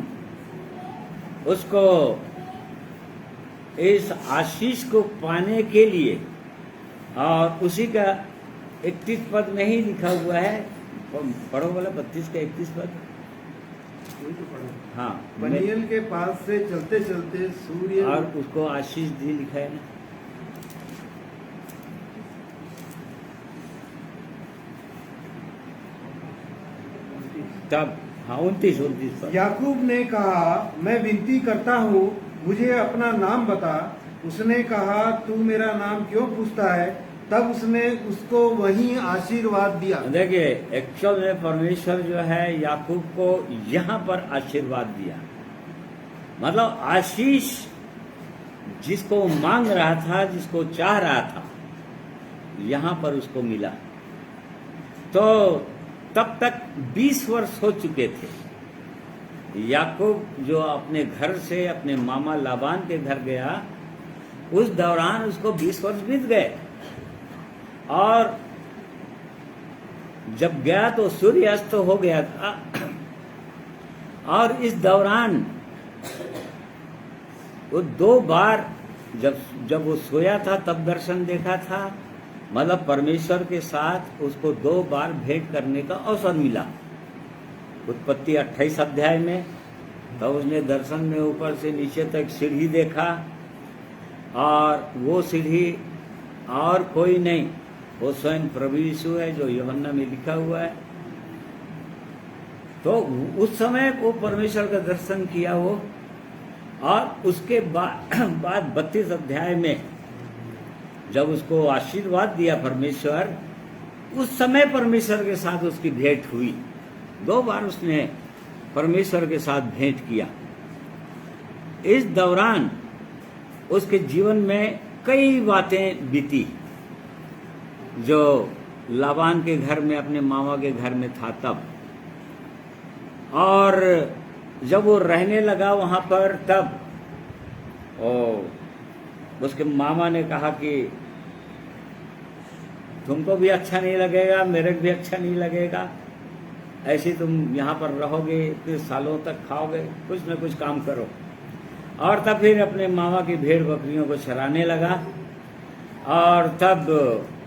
उसको इस आशीष को पाने के लिए, और उसी का 31 पद में ही लिखा हुआ है, पढ़ो बोला 32 का 31 पद। हाँ, पनीएल के पास से चलते चलते सूर्य और उसको आशीष दी लिखा है ना। तब हाँ 29 पर याकूब ने कहा, मैं विनती करता हूँ मुझे अपना नाम बता। उसने कहा, तू मेरा नाम क्यों पूछता है? तब उसने उसको वहीं आशीर्वाद दिया। देखिए, एक्चुअल में परमेश्वर जो है याकूब को यहाँ पर आशीर्वाद दिया, मतलब आशीष जिसको मांग रहा था, जिसको चाह रहा था, यहाँ पर उसको मिला। तो तब तक 20 वर्ष हो चुके थे। याकूब जो अपने घर से अपने मामा लाबान के घर गया, उस दौरान उसको 20 वर्ष बीत गए, और जब गया तो सूर्य अस्त हो गया था। और इस दौरान वो 2 बार जब वो सोया था तब दर्शन देखा था, मतलब परमेश्वर के साथ उसको 2 बार भेंट करने का अवसर मिला। उत्पत्ति 28 अध्याय में तो उसने दर्शन में ऊपर से नीचे तक सीढ़ी देखा, और वो सीढ़ी और कोई नहीं, वो स्वयं प्रभु यीशु है, जो यूहन्ना में लिखा हुआ है। तो उस समय वो परमेश्वर का दर्शन किया वो, और उसके बाद 32 अध्याय में जब उसको आशीर्वाद दिया परमेश्वर, उस समय परमेश्वर के साथ उसकी भेंट हुई। 2 बार उसने परमेश्वर के साथ भेंट किया। इस दौरान उसके जीवन में कई बातें बीती, जो लाबान के घर में, अपने मामा के घर में था तब, और जब वो रहने लगा वहाँ पर, तब उसके मामा ने कहा कि तुमको भी अच्छा नहीं लगेगा, मेरे को भी अच्छा नहीं लगेगा, ऐसे तुम यहाँ पर रहोगे, इतने सालों तक खाओगे, कुछ न कुछ काम करो। और तब फिर अपने मामा की भेड़ बकरियों को चराने लगा। और तब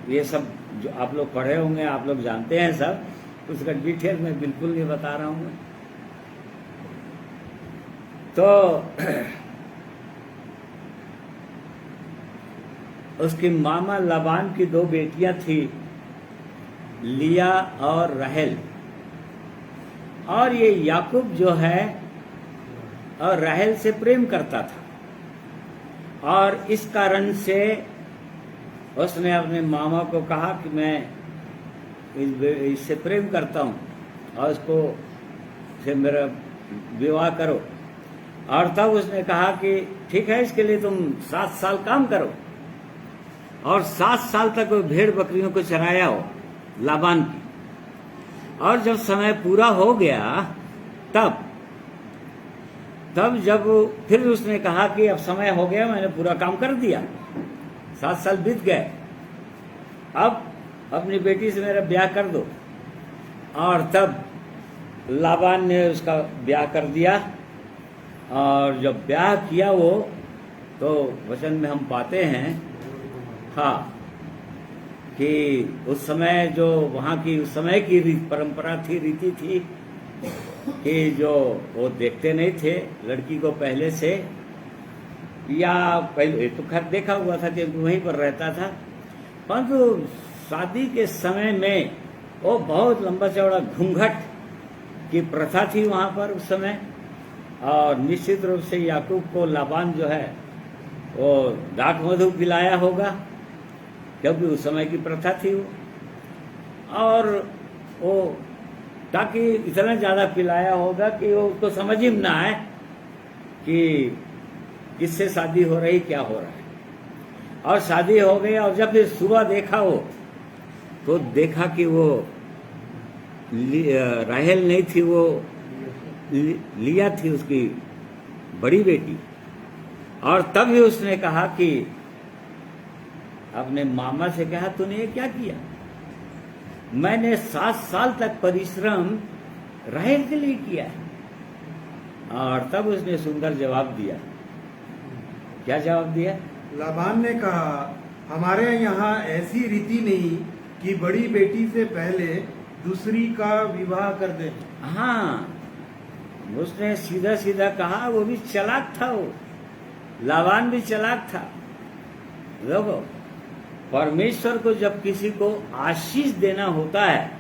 ये सब जो आप लोग पढ़े होंगे, आप लोग जानते हैं सब, उसका डिटेल मैं बिल्कुल नहीं बता रहा हूँ। तो उसके मामा लाबान की 2 बेटियां थी, लिया और राहेल। और ये याकूब जो है और राहेल से प्रेम करता था, और इस कारण से उसने अपने मामा को कहा कि मैं इससे प्रेम करता हूँ और उसको से मेरा विवाह करो। और तब उसने कहा कि ठीक है, इसके लिए तुम 7 साल काम करो और 7 साल तक वो भेड़ बकरियों को चराया हो लाबान की। और जब समय पूरा हो गया तब जब फिर उसने कहा कि अब समय हो गया, मैंने पूरा काम कर दिया, 7 साल बीत गए, अब अपनी बेटी से मेरा ब्याह कर दो। और तब लाबान ने उसका ब्याह कर दिया। और जब ब्याह किया वो, तो वचन में हम पाते हैं हाँ कि उस समय जो वहाँ की उस समय की परंपरा थी, रीति थी कि जो वो देखते नहीं थे लड़की को पहले से, या पहले तो खैर देखा हुआ था कि वहीं पर रहता था, परंतु शादी के समय में वो बहुत लंबा चौड़ा घूंघट की प्रथा थी वहाँ पर उस समय। और निश्चित रूप से याकूब को लाबान जो है वो दाख मधु पिलाया होगा, क्योंकि उस समय की प्रथा थी वो। और वो ताकि इतना ज़्यादा पिलाया होगा कि वो उसको समझ ही ना आए कि किससे शादी हो रही, क्या हो रहा है। और शादी हो गई, और जब फिर सुबह देखा वो, तो देखा कि वो राहेल नहीं थी, वो लिया थी उसकी बड़ी बेटी। और तब ही उसने कहा कि अपने मामा से कहा, तूने ये क्या किया? मैंने 7 साल तक परिश्रम राहेल के लिए किया है। और तब उसने सुंदर जवाब दिया। क्या जवाब दिया? लाबान ने कहा, हमारे यहाँ ऐसी रीति नहीं कि बड़ी बेटी से पहले दूसरी का विवाह कर दे। हाँ, उसने सीधा सीधा कहा। वो भी चालाक था, वो लाबान भी चालाक था। देखो, परमेश्वर को जब किसी को आशीष देना होता है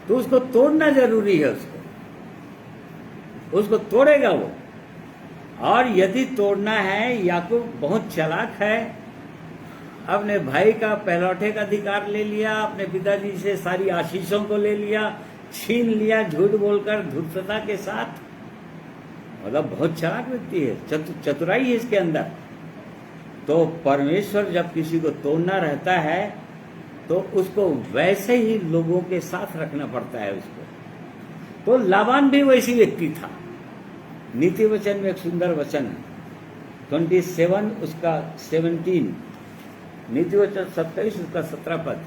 तो उसको तोड़ना जरूरी है। उसको तोड़ेगा वो। और यदि तोड़ना है, याकूब बहुत चालाक है, अपने भाई का पहलौठे का अधिकार ले लिया, अपने पिताजी से सारी आशीषों को ले लिया, छीन लिया झूठ बोलकर, धूर्तता के साथ। मतलब बहुत चालाक व्यक्ति है, चतुराई है इसके अंदर। तो परमेश्वर जब किसी को तोड़ना रहता है तो उसको वैसे ही लोगों के साथ रखना पड़ता है उसको। तो लाबान भी वैसी व्यक्ति था। नीति वचन में एक सुंदर वचन है, 27 उसका 17, नीति वचन 27 उसका 17 पद।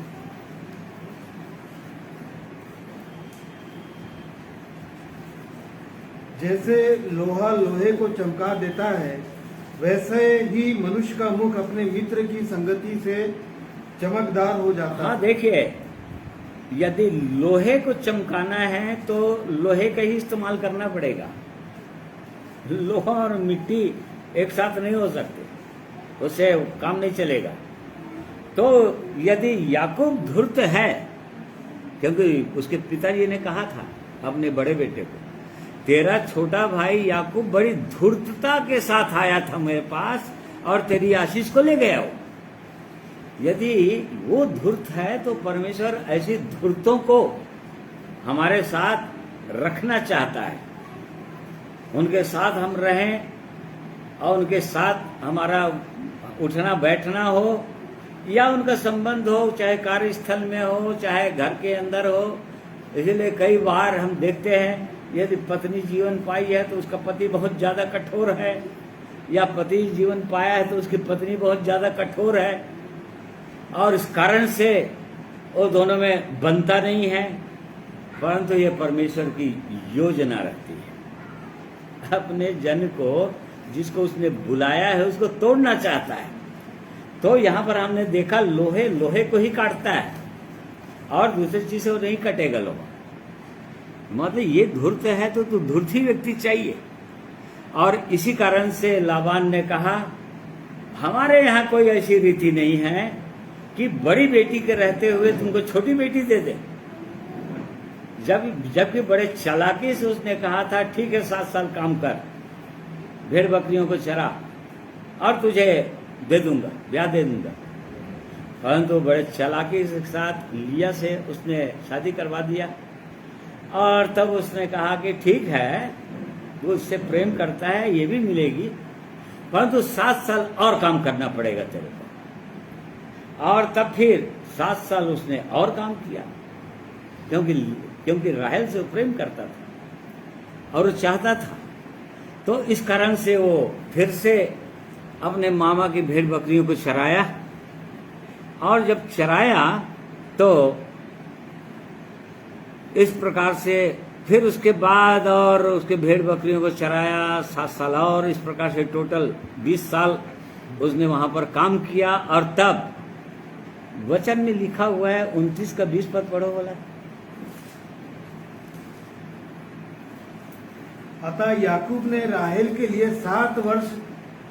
जैसे लोहा लोहे को चमका देता है, वैसे ही मनुष्य का मुख अपने मित्र की संगति से चमकदार हो जाता है। हाँ, देखिए, यदि लोहे को चमकाना है तो लोहे का ही इस्तेमाल करना पड़ेगा। लोहा और मिट्टी एक साथ नहीं हो सकते, उससे काम नहीं चलेगा। तो यदि याकूब धूर्त है, क्योंकि उसके पिताजी ने कहा था अपने बड़े बेटे को, तेरा छोटा भाई याकूब बड़ी धूर्तता के साथ आया था मेरे पास और तेरी आशीष को ले गया हो। यदि वो धूर्त है तो परमेश्वर ऐसी धूर्तों को हमारे साथ रखना चाहता है। उनके साथ हम रहें और उनके साथ हमारा उठना बैठना हो, या उनका संबंध हो, चाहे कार्यस्थल में हो, चाहे घर के अंदर हो। इसलिए कई बार हम देखते हैं, यदि पत्नी जीवन पाई है तो उसका पति बहुत ज़्यादा कठोर है, या पति जीवन पाया है तो उसकी पत्नी बहुत ज़्यादा कठोर है, और इस कारण से वो दोनों में बनता नहीं है। परंतु ये परमेश्वर की योजना रहती है। अपने जन को, जिसको उसने बुलाया है, उसको तोड़ना चाहता है। तो यहाँ पर हमने देखा, लोहे लोहे को ही काटता है और दूसरी चीज से वो नहीं कटेगा लोहा। मतलब ये धूर्त है तो धूर्त ही व्यक्ति चाहिए। और इसी कारण से लाबान ने कहा, हमारे यहाँ कोई ऐसी रीति नहीं है कि बड़ी बेटी के रहते हुए तुमको छोटी बेटी दे दे। जबकि बड़े चालाकी से उसने कहा था, ठीक है 7 साल काम कर, भेड़ बकरियों को चरा और तुझे दे दूंगा, ब्याह दे दूंगा। परंतु बड़े चालाकी के साथ लिया से उसने शादी करवा दिया। और तब उसने कहा कि ठीक है, वो उससे प्रेम करता है, ये भी मिलेगी, परंतु 7 साल और काम करना पड़ेगा तेरे को। और तब फिर 7 साल उसने और काम किया, क्योंकि राहेल से वो प्रेम करता था और वो चाहता था। तो इस कारण से वो फिर से अपने मामा की भेड़ बकरियों को चराया, और जब चराया तो इस प्रकार से फिर उसके बाद और उसके भेड़ बकरियों को चराया 7 साल, और इस प्रकार से टोटल 20 साल उसने वहां पर काम किया। और तब वचन में लिखा हुआ है 29 का 20 पद पढ़ो बोला। अतः याकूब ने राहेल के लिए 7 वर्ष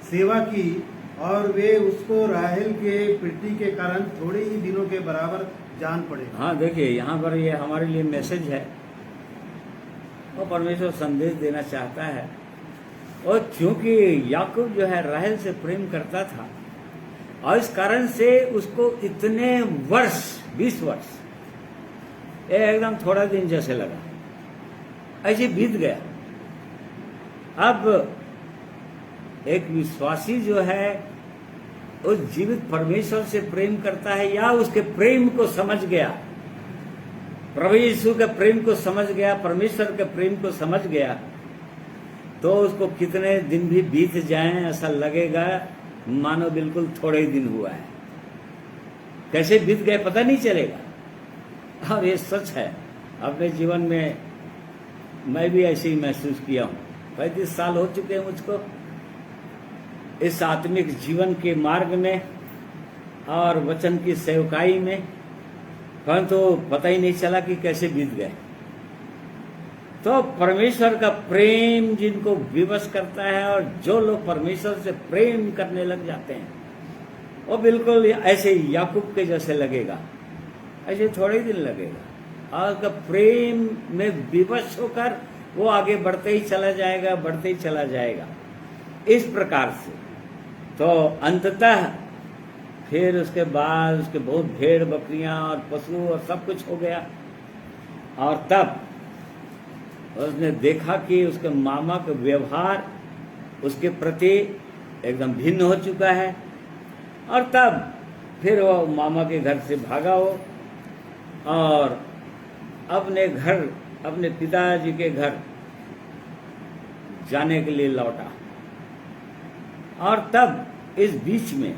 सेवा की, और वे उसको राहेल के प्रीति के कारण थोड़े ही दिनों के बराबर जान पड़े। हाँ, देखिए यहाँ पर ये हमारे लिए मैसेज है, और परमेश्वर संदेश देना चाहता है। और क्योंकि याकूब जो है राहेल से प्रेम करता था, और इस कारण से उसको इतने वर्ष 20 वर्ष ये एकदम थोड़ा दिन जैसे लगा, ऐसे बीत गया। अब एक विश्वासी जो है उस जीवित परमेश्वर से प्रेम करता है, या उसके प्रेम को समझ गया, प्रभु यीशु के प्रेम को समझ गया, परमेश्वर के प्रेम को समझ गया, तो उसको कितने दिन भी बीत जाएं ऐसा लगेगा मानो बिल्कुल थोड़े ही दिन हुआ है, कैसे बीत गए पता नहीं चलेगा। और ये सच है, अपने जीवन में मैं भी ऐसे ही महसूस किया हूँ। 35 साल हो चुके हैं मुझको इस आत्मिक जीवन के मार्ग में और वचन की सेवकाई में, परंतु पता ही नहीं चला कि कैसे बीत गए। तो परमेश्वर का प्रेम जिनको विवश करता है, और जो लोग परमेश्वर से प्रेम करने लग जाते हैं, वो बिल्कुल ऐसे याकूब के जैसे लगेगा, ऐसे थोड़े ही दिन लगेगा, और उसका प्रेम में विवश होकर वो आगे बढ़ते ही चला जाएगा, बढ़ते ही चला जाएगा। इस प्रकार से तो अंततः फिर उसके बाद उसके बहुत भेड़ बकरियां और पशु और सब कुछ हो गया, और तब उसने देखा कि उसके मामा का व्यवहार उसके प्रति एकदम भिन्न हो चुका है, और तब फिर वो मामा के घर से भागा हो और अपने घर, अपने पिताजी के घर जाने के लिए लौटा। और तब इस बीच में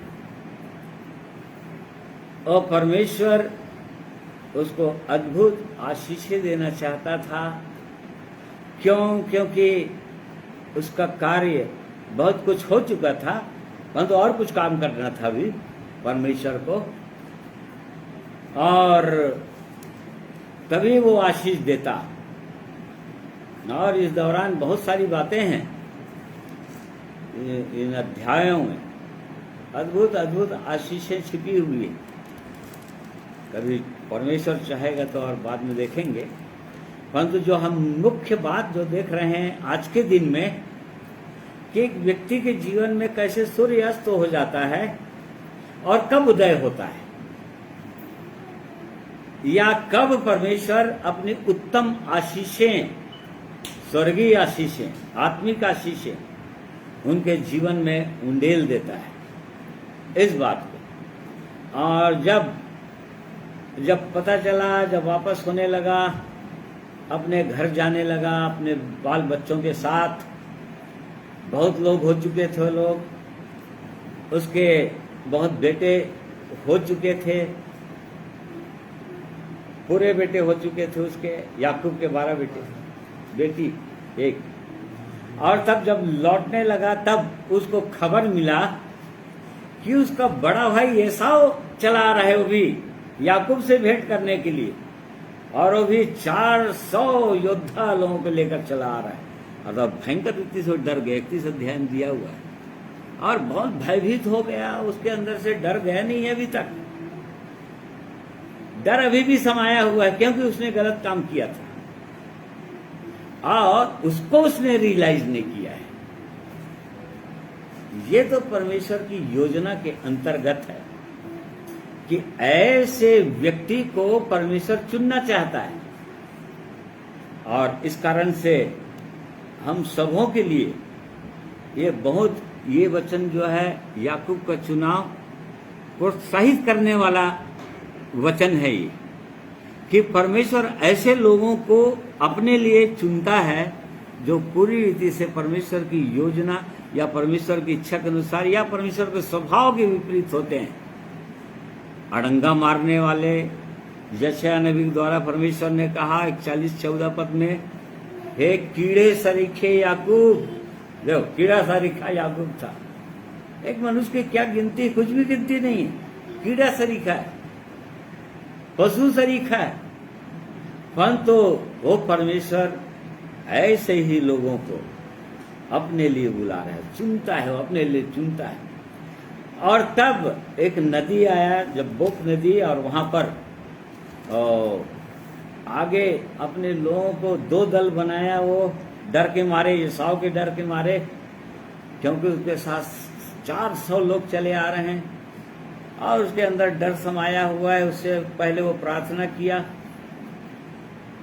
और परमेश्वर उसको अद्भुत आशीषें देना चाहता था। क्योंकि उसका कार्य बहुत कुछ हो चुका था, परंतु और कुछ काम करना था भी परमेश्वर को, और तभी वो आशीष देता। और इस दौरान बहुत सारी बातें हैं इन अध्यायों में, अद्भुत अद्भुत आशीषें छिपी हुई है। कभी परमेश्वर चाहेगा तो और बाद में देखेंगे, परंतु जो हम मुख्य बात जो देख रहे हैं आज के दिन में, कि एक व्यक्ति के जीवन में कैसे सूर्य अस्त हो जाता है और कब उदय होता है, या कब परमेश्वर अपनी उत्तम आशीषें, स्वर्गीय आशीषें, आत्मिक आशीषें उनके जीवन में उंडेल देता है इस बात को। और जब पता चला, जब वापस होने लगा, अपने घर जाने लगा अपने बाल बच्चों के साथ, बहुत लोग हो चुके थे, लोग उसके बहुत बेटे हो चुके थे, पूरे बेटे हो चुके थे उसके, याकूब के 12 बेटे, बेटी 1। और तब जब लौटने लगा तब उसको खबर मिला कि उसका बड़ा भाई एसाव चला रहा है, वो भी याकूब से भेंट करने के लिए, और वो भी 400 योद्धा लोगों को लेकर चला आ रहा है। और तब भयंकर रीति से डर गया, 31 अध्याय में दिया हुआ है, और बहुत भयभीत हो गया। उसके अंदर से डर गया नहीं है अभी तक, डर अभी भी समाया हुआ है, क्योंकि उसने गलत काम किया था और उसको उसने रियलाइज नहीं किया है। ये तो परमेश्वर की योजना के अंतर्गत है कि ऐसे व्यक्ति को परमेश्वर चुनना चाहता है, और इस कारण से हम सबों के लिए ये वचन जो है याकूब का चुनाव प्रोत्साहित करने वाला वचन है ये, कि परमेश्वर ऐसे लोगों को अपने लिए चुनता है जो पूरी रीति से परमेश्वर की योजना या परमेश्वर की इच्छा के अनुसार या परमेश्वर के स्वभाव के विपरीत होते हैं। अड़ंगा मारने वाले यशायाह नबी द्वारा परमेश्वर ने कहा 41:14 पद में, हे कीड़े सरीखे याकूब। देखो, कीड़ा सरीखा याकूब था। एक मनुष्य की क्या गिनती, कुछ भी गिनती नहीं है। कीड़ा सरीखा है, पशु सरीखा है, परंतु वो परमेश्वर ऐसे ही लोगों को अपने लिए बुला रहा है, चुनता है, वो अपने लिए चुनता है। और तब एक नदी आया, जब्बोक नदी, और वहां पर आगे अपने लोगों को 2 दल बनाया। वो डर के मारे, एसाव के डर के मारे, क्योंकि उसके साथ 400 लोग चले आ रहे हैं और उसके अंदर डर समाया हुआ है। उससे पहले वो प्रार्थना किया,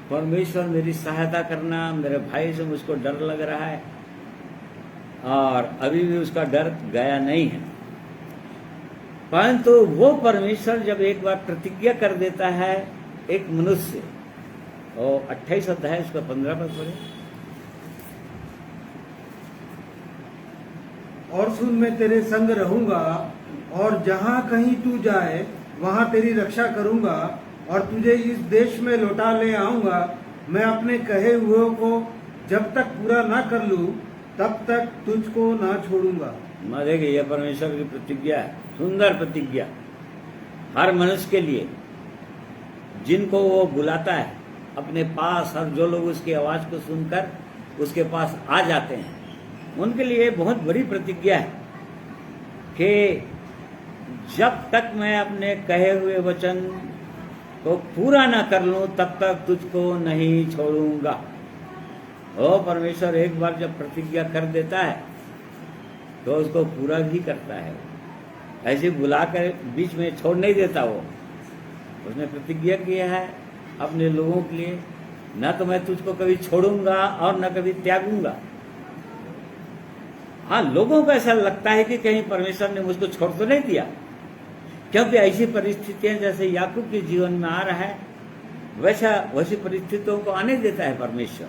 परमेश्वर मेरी सहायता करना, मेरे भाई से मुझको डर लग रहा है, और अभी भी उसका डर गया नहीं है। परंतु वो परमेश्वर जब एक बार प्रतिज्ञा कर देता है एक मनुष्य, और 28 अध्याय उसका 15 पद पढ़े। और सुन, मैं तेरे संग रहूंगा, और जहां कहीं तू जाए वहां तेरी रक्षा करूंगा, और तुझे इस देश में लौटा ले आऊंगा। मैं अपने कहे हुए को जब तक पूरा ना कर लूं तब तक तुझको ना छोड़ूंगा। मैं देखिए, यह परमेश्वर की प्रतिज्ञा है, सुंदर प्रतिज्ञा हर मनुष्य के लिए, जिनको वो बुलाता है अपने पास। और जो लोग उसकी आवाज को सुनकर उसके पास आ जाते हैं, उनके लिए बहुत बड़ी प्रतिज्ञा है कि जब तक मैं अपने कहे हुए वचन को पूरा ना कर लूं तब तक तुझको नहीं छोड़ूंगा। ओ परमेश्वर एक बार जब प्रतिज्ञा कर देता है तो उसको पूरा भी करता है। ऐसे बुलाकर बीच में छोड़ नहीं देता। वो उसने प्रतिज्ञा किया है अपने लोगों के लिए, ना तो मैं तुझको कभी छोड़ूंगा और न कभी त्यागूंगा। हाँ, लोगों को ऐसा लगता है कि कहीं परमेश्वर ने मुझको छोड़ तो नहीं दिया, क्योंकि ऐसी परिस्थितियां जैसे याकूब के जीवन में आ रहा है वैसी परिस्थितियों को आने देता है परमेश्वर,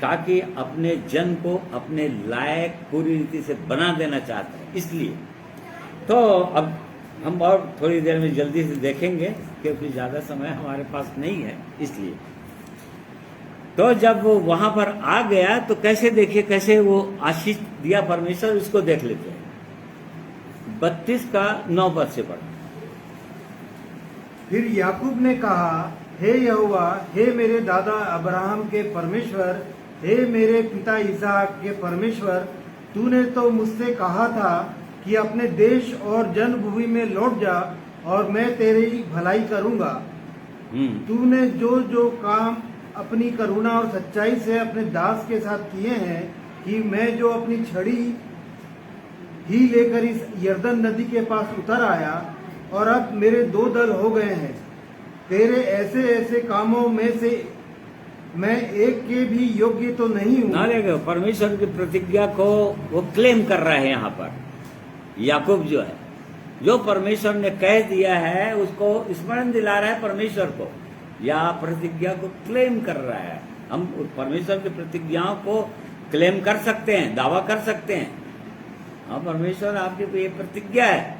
ताकि अपने जन को अपने लायक पूरी रीति से बना देना चाहता है। इसलिए तो अब हम और थोड़ी देर में जल्दी से देखेंगे, क्योंकि ज्यादा समय हमारे पास नहीं है। इसलिए तो जब वो वहां पर आ गया तो कैसे देखिए, कैसे वो आशीष दिया परमेश्वर, उसको देख लेते हैं। 32 का 9 पद से पढ़। फिर याकूब ने कहा, हे यहोवा, हे मेरे दादा अब्राहम के परमेश्वर, हे मेरे पिता इसहाक के परमेश्वर, तूने तो मुझसे कहा था कि अपने देश और जन्मभूमि में लौट जा और मैं तेरी भलाई करूंगा। तूने जो जो काम अपनी करुणा और सच्चाई से अपने दास के साथ किए हैं, कि मैं जो अपनी छड़ी ही लेकर इस यर्दन नदी के पास उतर आया, और अब मेरे 2 दल हो गए हैं। तेरे ऐसे ऐसे कामों में से मैं एक के भी योग्य तो नहीं हूँ। ना देखो, परमेश्वर की प्रतिज्ञा को वो क्लेम कर रहा है। यहाँ पर याकूब जो है, जो परमेश्वर ने कह दिया है उसको स्मरण दिला रहा है परमेश्वर को, या प्रतिज्ञा को क्लेम कर रहा है। हम परमेश्वर की प्रतिज्ञाओं को क्लेम कर सकते हैं, दावा कर सकते हैं। हाँ, परमेश्वर आपकी ये प्रतिज्ञा है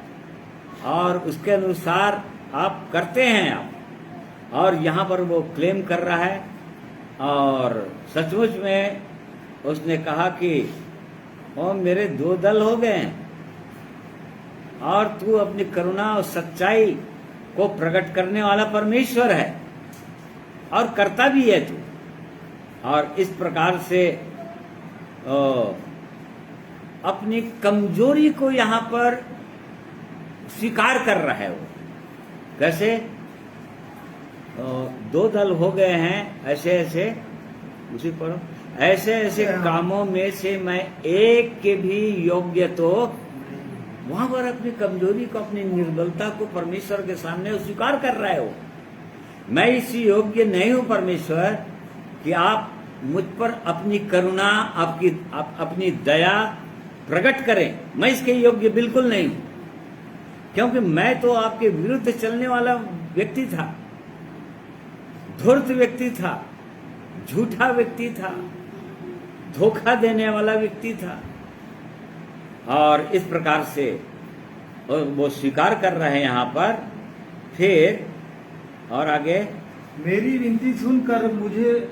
और उसके अनुसार आप करते हैं आप, और यहाँ पर वो क्लेम कर रहा है। और सचमुच में उसने कहा कि ओ मेरे 2 दल हो गए हैं, और तू अपनी करुणा और सच्चाई को प्रकट करने वाला परमेश्वर है, और करता भी है तू। और इस प्रकार से अपनी कमजोरी को यहाँ पर स्वीकार कर रहा है वो। कैसे? 2 दल हो गए हैं, ऐसे ऐसे, उसी पर ऐसे ऐसे कामों में से मैं एक के भी योग्य तो, वहां पर अपनी कमजोरी को, अपनी निर्बलता को परमेश्वर के सामने स्वीकार कर रहा है वो। मैं इस योग्य नहीं हूं परमेश्वर कि आप मुझ पर अपनी करुणा, अपनी दया प्रकट करें। मैं इसके योग्य बिल्कुल नहीं हूं। क्योंकि मैं तो आपके विरुद्ध चलने वाला व्यक्ति था, धूर्त व्यक्ति था, झूठा व्यक्ति था, धोखा देने वाला व्यक्ति था। और इस प्रकार से वो स्वीकार कर रहे हैं यहाँ पर। फिर और आगे, मेरी विनती सुनकर मुझे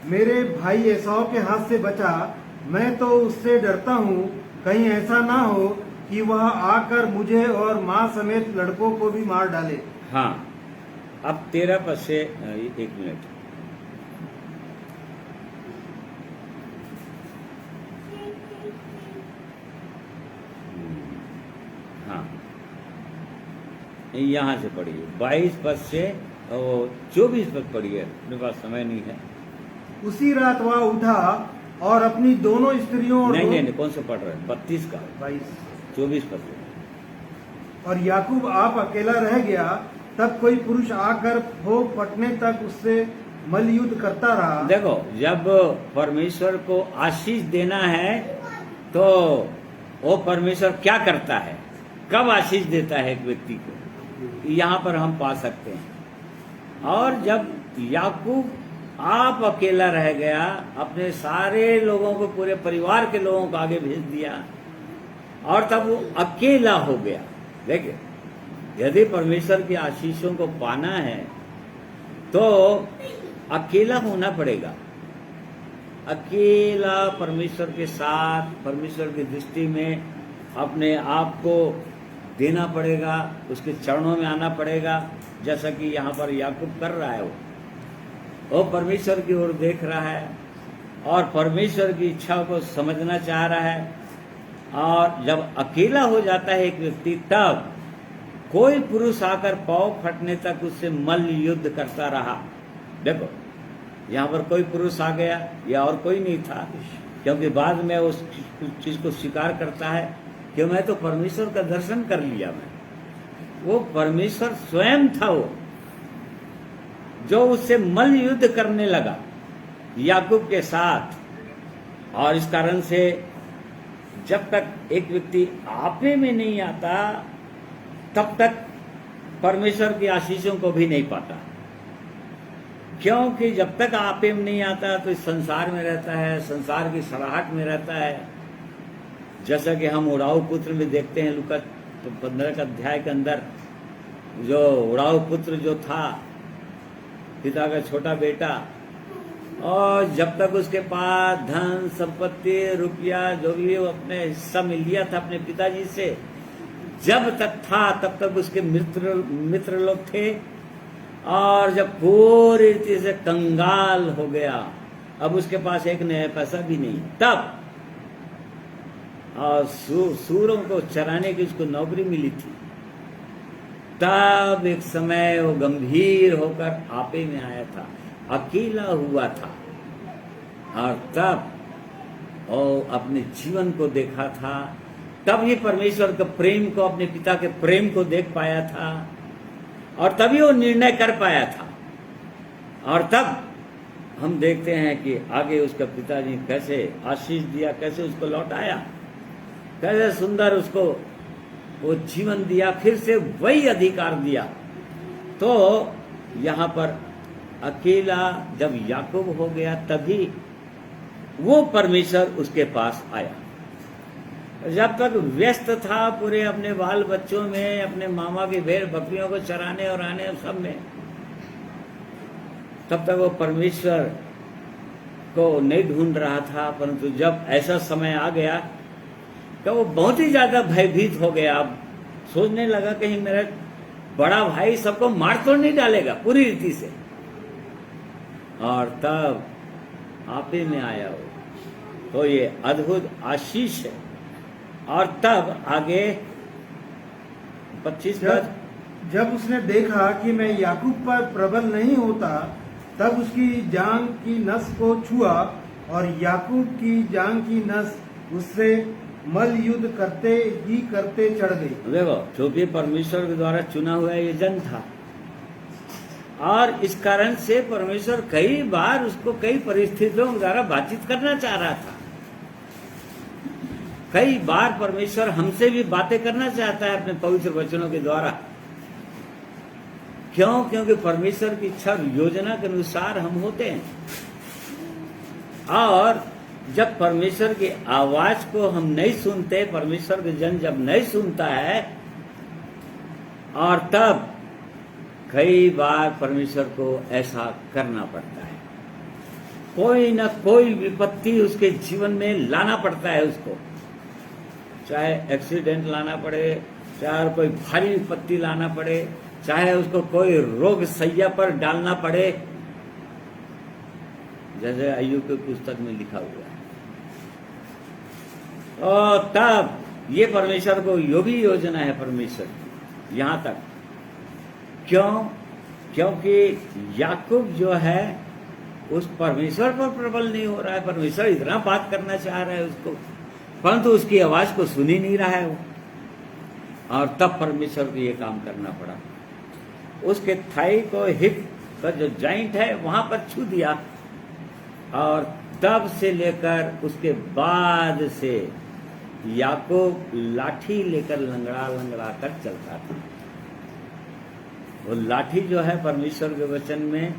मेरे भाई एसाव के हाथ से बचा। मैं तो उससे डरता हूँ, कहीं ऐसा ना हो कि वह आकर मुझे और माँ समेत लड़कों को भी मार डाले। हाँ, अब 13 पद से 1 मिनट। हाँ, यहाँ से पढ़िए 22 पद से 24 पद पढ़िए, अपने पास समय नहीं है। उसी रात वह उठा और अपनी दोनों स्त्रियों और नहीं, कौन सा पढ़ रहे हैं? 32 का 24 पद से। और याकूब आप अकेला रह गया। तब कोई पुरुष आकर भोग पटने तक उससे मल्लयुद्ध करता रहा। देखो, जब परमेश्वर को आशीष देना है तो वो परमेश्वर क्या करता है, कब आशीष देता है एक व्यक्ति को, यहाँ पर हम पा सकते हैं। और जब याकूब आप अकेला रह गया, अपने सारे लोगों को, पूरे परिवार के लोगों को आगे भेज दिया और तब वो अकेला हो गया। देखिए, यदि परमेश्वर की आशीषों को पाना है तो अकेला होना पड़ेगा। अकेला परमेश्वर के साथ, परमेश्वर की दृष्टि में अपने आप को देना पड़ेगा, उसके चरणों में आना पड़ेगा, जैसा कि यहाँ पर याकूब कर रहा है। वो परमेश्वर की ओर देख रहा है और परमेश्वर की इच्छा को समझना चाह रहा है। और जब अकेला हो जाता है एक व्यक्ति, तब कोई पुरुष आकर पाँव फटने तक उससे मल्ल युद्ध करता रहा। देखो, यहाँ पर कोई पुरुष आ गया या और कोई नहीं था, क्योंकि बाद में उस चीज को स्वीकार करता है कि मैं तो परमेश्वर का दर्शन कर लिया। वो परमेश्वर स्वयं था वो जो उससे मल्ल युद्ध करने लगा याकूब के साथ। और इस कारण से जब तक एक व्यक्ति आपे में नहीं आता, तब तक परमेश्वर की आशीषों को भी नहीं पाता। क्योंकि जब तक आपे में नहीं आता तो इस संसार में रहता है, संसार की सराहट में रहता है। जैसा कि हम उड़ाऊ पुत्र में देखते हैं, लूका 15 अध्याय के अंदर, जो उड़ाऊ पुत्र जो था, पिता का छोटा बेटा, और जब तक उसके पास धन संपत्ति रुपया जो भी वो अपने हिस्सा में लिया था अपने पिताजी से, जब तक था तब तक उसके मित्र लोग थे। और जब पूरी रीति से कंगाल हो गया, अब उसके पास एक नया पैसा भी नहीं, तब और सूरों को चराने की उसको नौकरी मिली थी, तब एक समय वो गंभीर होकर आपे में आया था, अकेला हुआ था। और तब वो अपने जीवन को देखा था, तब ही परमेश्वर के प्रेम को, अपने पिता के प्रेम को देख पाया था, और तभी वो निर्णय कर पाया था। और तब हम देखते हैं कि आगे उसका पिताजी कैसे आशीष दिया, कैसे उसको लौटाया, कैसे सुंदर उसको वो जीवन दिया, फिर से वही अधिकार दिया। तो यहाँ पर अकेला जब याकूब हो गया, तभी वो परमेश्वर उसके पास आया। जब तक व्यस्त था पूरे अपने बाल बच्चों में, अपने मामा की भेड़ बकरियों को चराने और आने सब में, तब तक वो परमेश्वर को नहीं ढूंढ रहा था। परंतु जब ऐसा समय आ गया कि वो बहुत ही ज्यादा भयभीत हो गया, अब सोचने लगा कहीं मेरा बड़ा भाई सबको मार तो नहीं डालेगा पूरी रीति से। और तब आपे में आया हो, तो ये अद्भुत आशीष है। और तब आगे 25 पद, जब उसने देखा कि मैं याकूब पर प्रबल नहीं होता, तब उसकी जांग की नस को छुआ और याकूब की जांग की नस उससे मल युद्ध करते ही करते चढ़ गई। देखो, क्योंकि परमेश्वर के द्वारा चुना हुआ ये जन था, और इस कारण से परमेश्वर कई बार उसको कई परिस्थितियों के द्वारा बातचीत करना चाह रहा था। कई बार परमेश्वर हमसे भी बातें करना चाहता है अपने पवित्र वचनों के द्वारा। क्यों? क्योंकि परमेश्वर की इच्छा योजना के अनुसार हम होते हैं, और जब परमेश्वर की आवाज को हम नहीं सुनते, परमेश्वर के जन जब नहीं सुनता है, और तब कई बार परमेश्वर को ऐसा करना पड़ता है, कोई न कोई विपत्ति उसके जीवन में लाना पड़ता है उसको, चाहे एक्सीडेंट लाना पड़े, चाहे कोई भारी विपत्ति लाना पड़े, चाहे उसको कोई रोग सैया पर डालना पड़े, जैसे अय्यूब की पुस्तक में लिखा हुआ है। और तब ये परमेश्वर को यो भी योजना है परमेश्वर की, यहां तक। क्यों? क्योंकि याकूब जो है उस परमेश्वर पर प्रबल नहीं हो रहा है। परमेश्वर इतना बात करना चाह रहा है उसको, परंतु उसकी आवाज को सुन ही नहीं रहा है वो, और तब परमेश्वर को ये काम करना पड़ा। उसके थाई को, हिप का जो जॉइंट है वहां पर छू दिया, और तब से लेकर उसके बाद से याकूब लाठी लेकर लंगड़ा लंगड़ा कर चलता था। वो लाठी जो है परमेश्वर के वचन में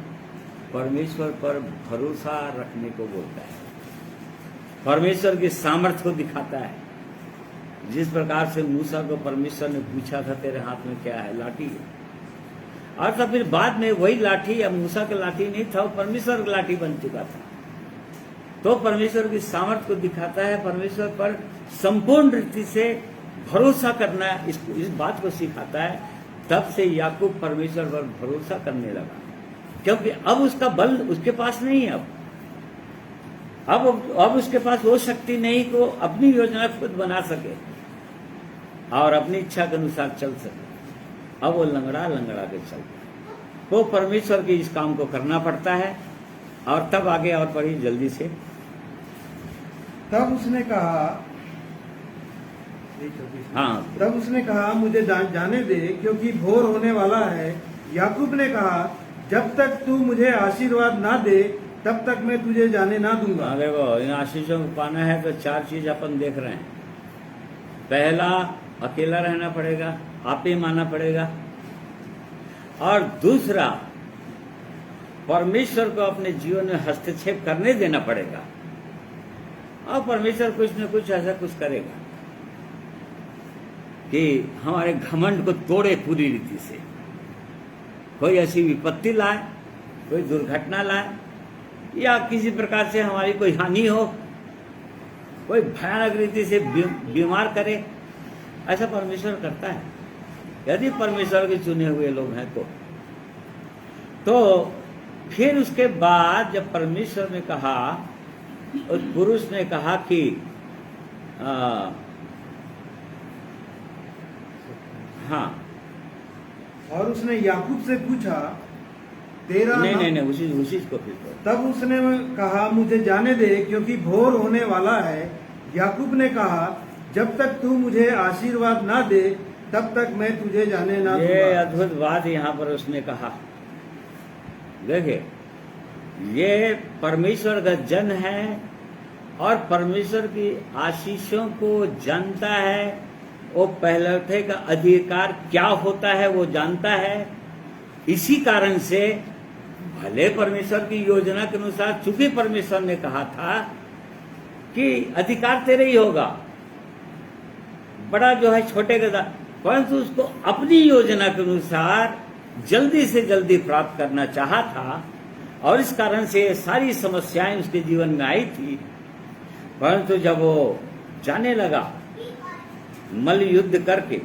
परमेश्वर पर भरोसा रखने को बोलता है, परमेश्वर की सामर्थ्य को दिखाता है। जिस प्रकार से मूसा को परमेश्वर ने पूछा था तेरे हाथ में क्या है? लाठी है। और तब फिर बाद में वही लाठी अब मूसा का लाठी नहीं था, वो परमेश्वर का लाठी बन चुका था। तो परमेश्वर की सामर्थ्य को दिखाता है, परमेश्वर पर संपूर्ण रीति से भरोसा करना इस बात को सिखाता है। तब से याकूब परमेश्वर पर भरोसा करने लगा, क्योंकि अब उसका बल उसके पास नहीं है। अब उसके पास वो शक्ति नहीं को अपनी योजना खुद बना सके और अपनी इच्छा के अनुसार चल सके। अब वो लंगड़ा लंगड़ा के चलता है। वो परमेश्वर के इस काम को करना पड़ता है। और तब आगे और पढ़ी जल्दी से। तब उसने कहा, हाँ, तब उसने कहा मुझे जाने दे, क्योंकि भोर होने वाला है। याकूब ने कहा, जब तक तू मुझे आशीर्वाद ना दे तब तक मैं तुझे जाने ना दूंगा। देखो, इन आशीषों को पाना है तो चार चीज अपन देख रहे हैं। पहला, अकेला रहना पड़ेगा, आप ही मानना पड़ेगा। और दूसरा, परमेश्वर को अपने जीवन में हस्तक्षेप करने देना पड़ेगा, और परमेश्वर कुछ न कुछ ऐसा कुछ करेगा कि हमारे घमंड को तोड़े पूरी रीति से। कोई ऐसी विपत्ति लाए, कोई दुर्घटना लाए, या किसी प्रकार से हमारी कोई हानि हो, कोई भयानक रीति से बीमार करे, ऐसा परमेश्वर करता है यदि परमेश्वर के चुने हुए लोग हैं तो फिर उसके बाद जब परमेश्वर ने कहा, उस पुरुष ने कहा कि हाँ, और उसने याकूब से पूछा, तेरा नहीं उसी को फिर तब उसने कहा मुझे जाने दे, क्योंकि भोर होने वाला है। याकूब ने कहा, जब तक तू मुझे आशीर्वाद ना दे तब तक मैं तुझे जाने ना दूंगा। ये अद्भुत बात यहाँ पर उसने कहा। देखिए, ये परमेश्वर का जन है और परमेश्वर की आशीषों को जानता है। वो पहलौठे का अधिकार क्या होता है वो जानता है। इसी कारण से भले परमेश्वर की योजना के अनुसार, चूंकि परमेश्वर ने कहा था कि अधिकार तेरे ही होगा, बड़ा जो है छोटे का, परंतु उसको अपनी योजना के अनुसार जल्दी से जल्दी प्राप्त करना चाहा था, और इस कारण से सारी समस्याएं उसके जीवन में आई थी। परंतु जब वो जाने लगा मल्ल युद्ध करके,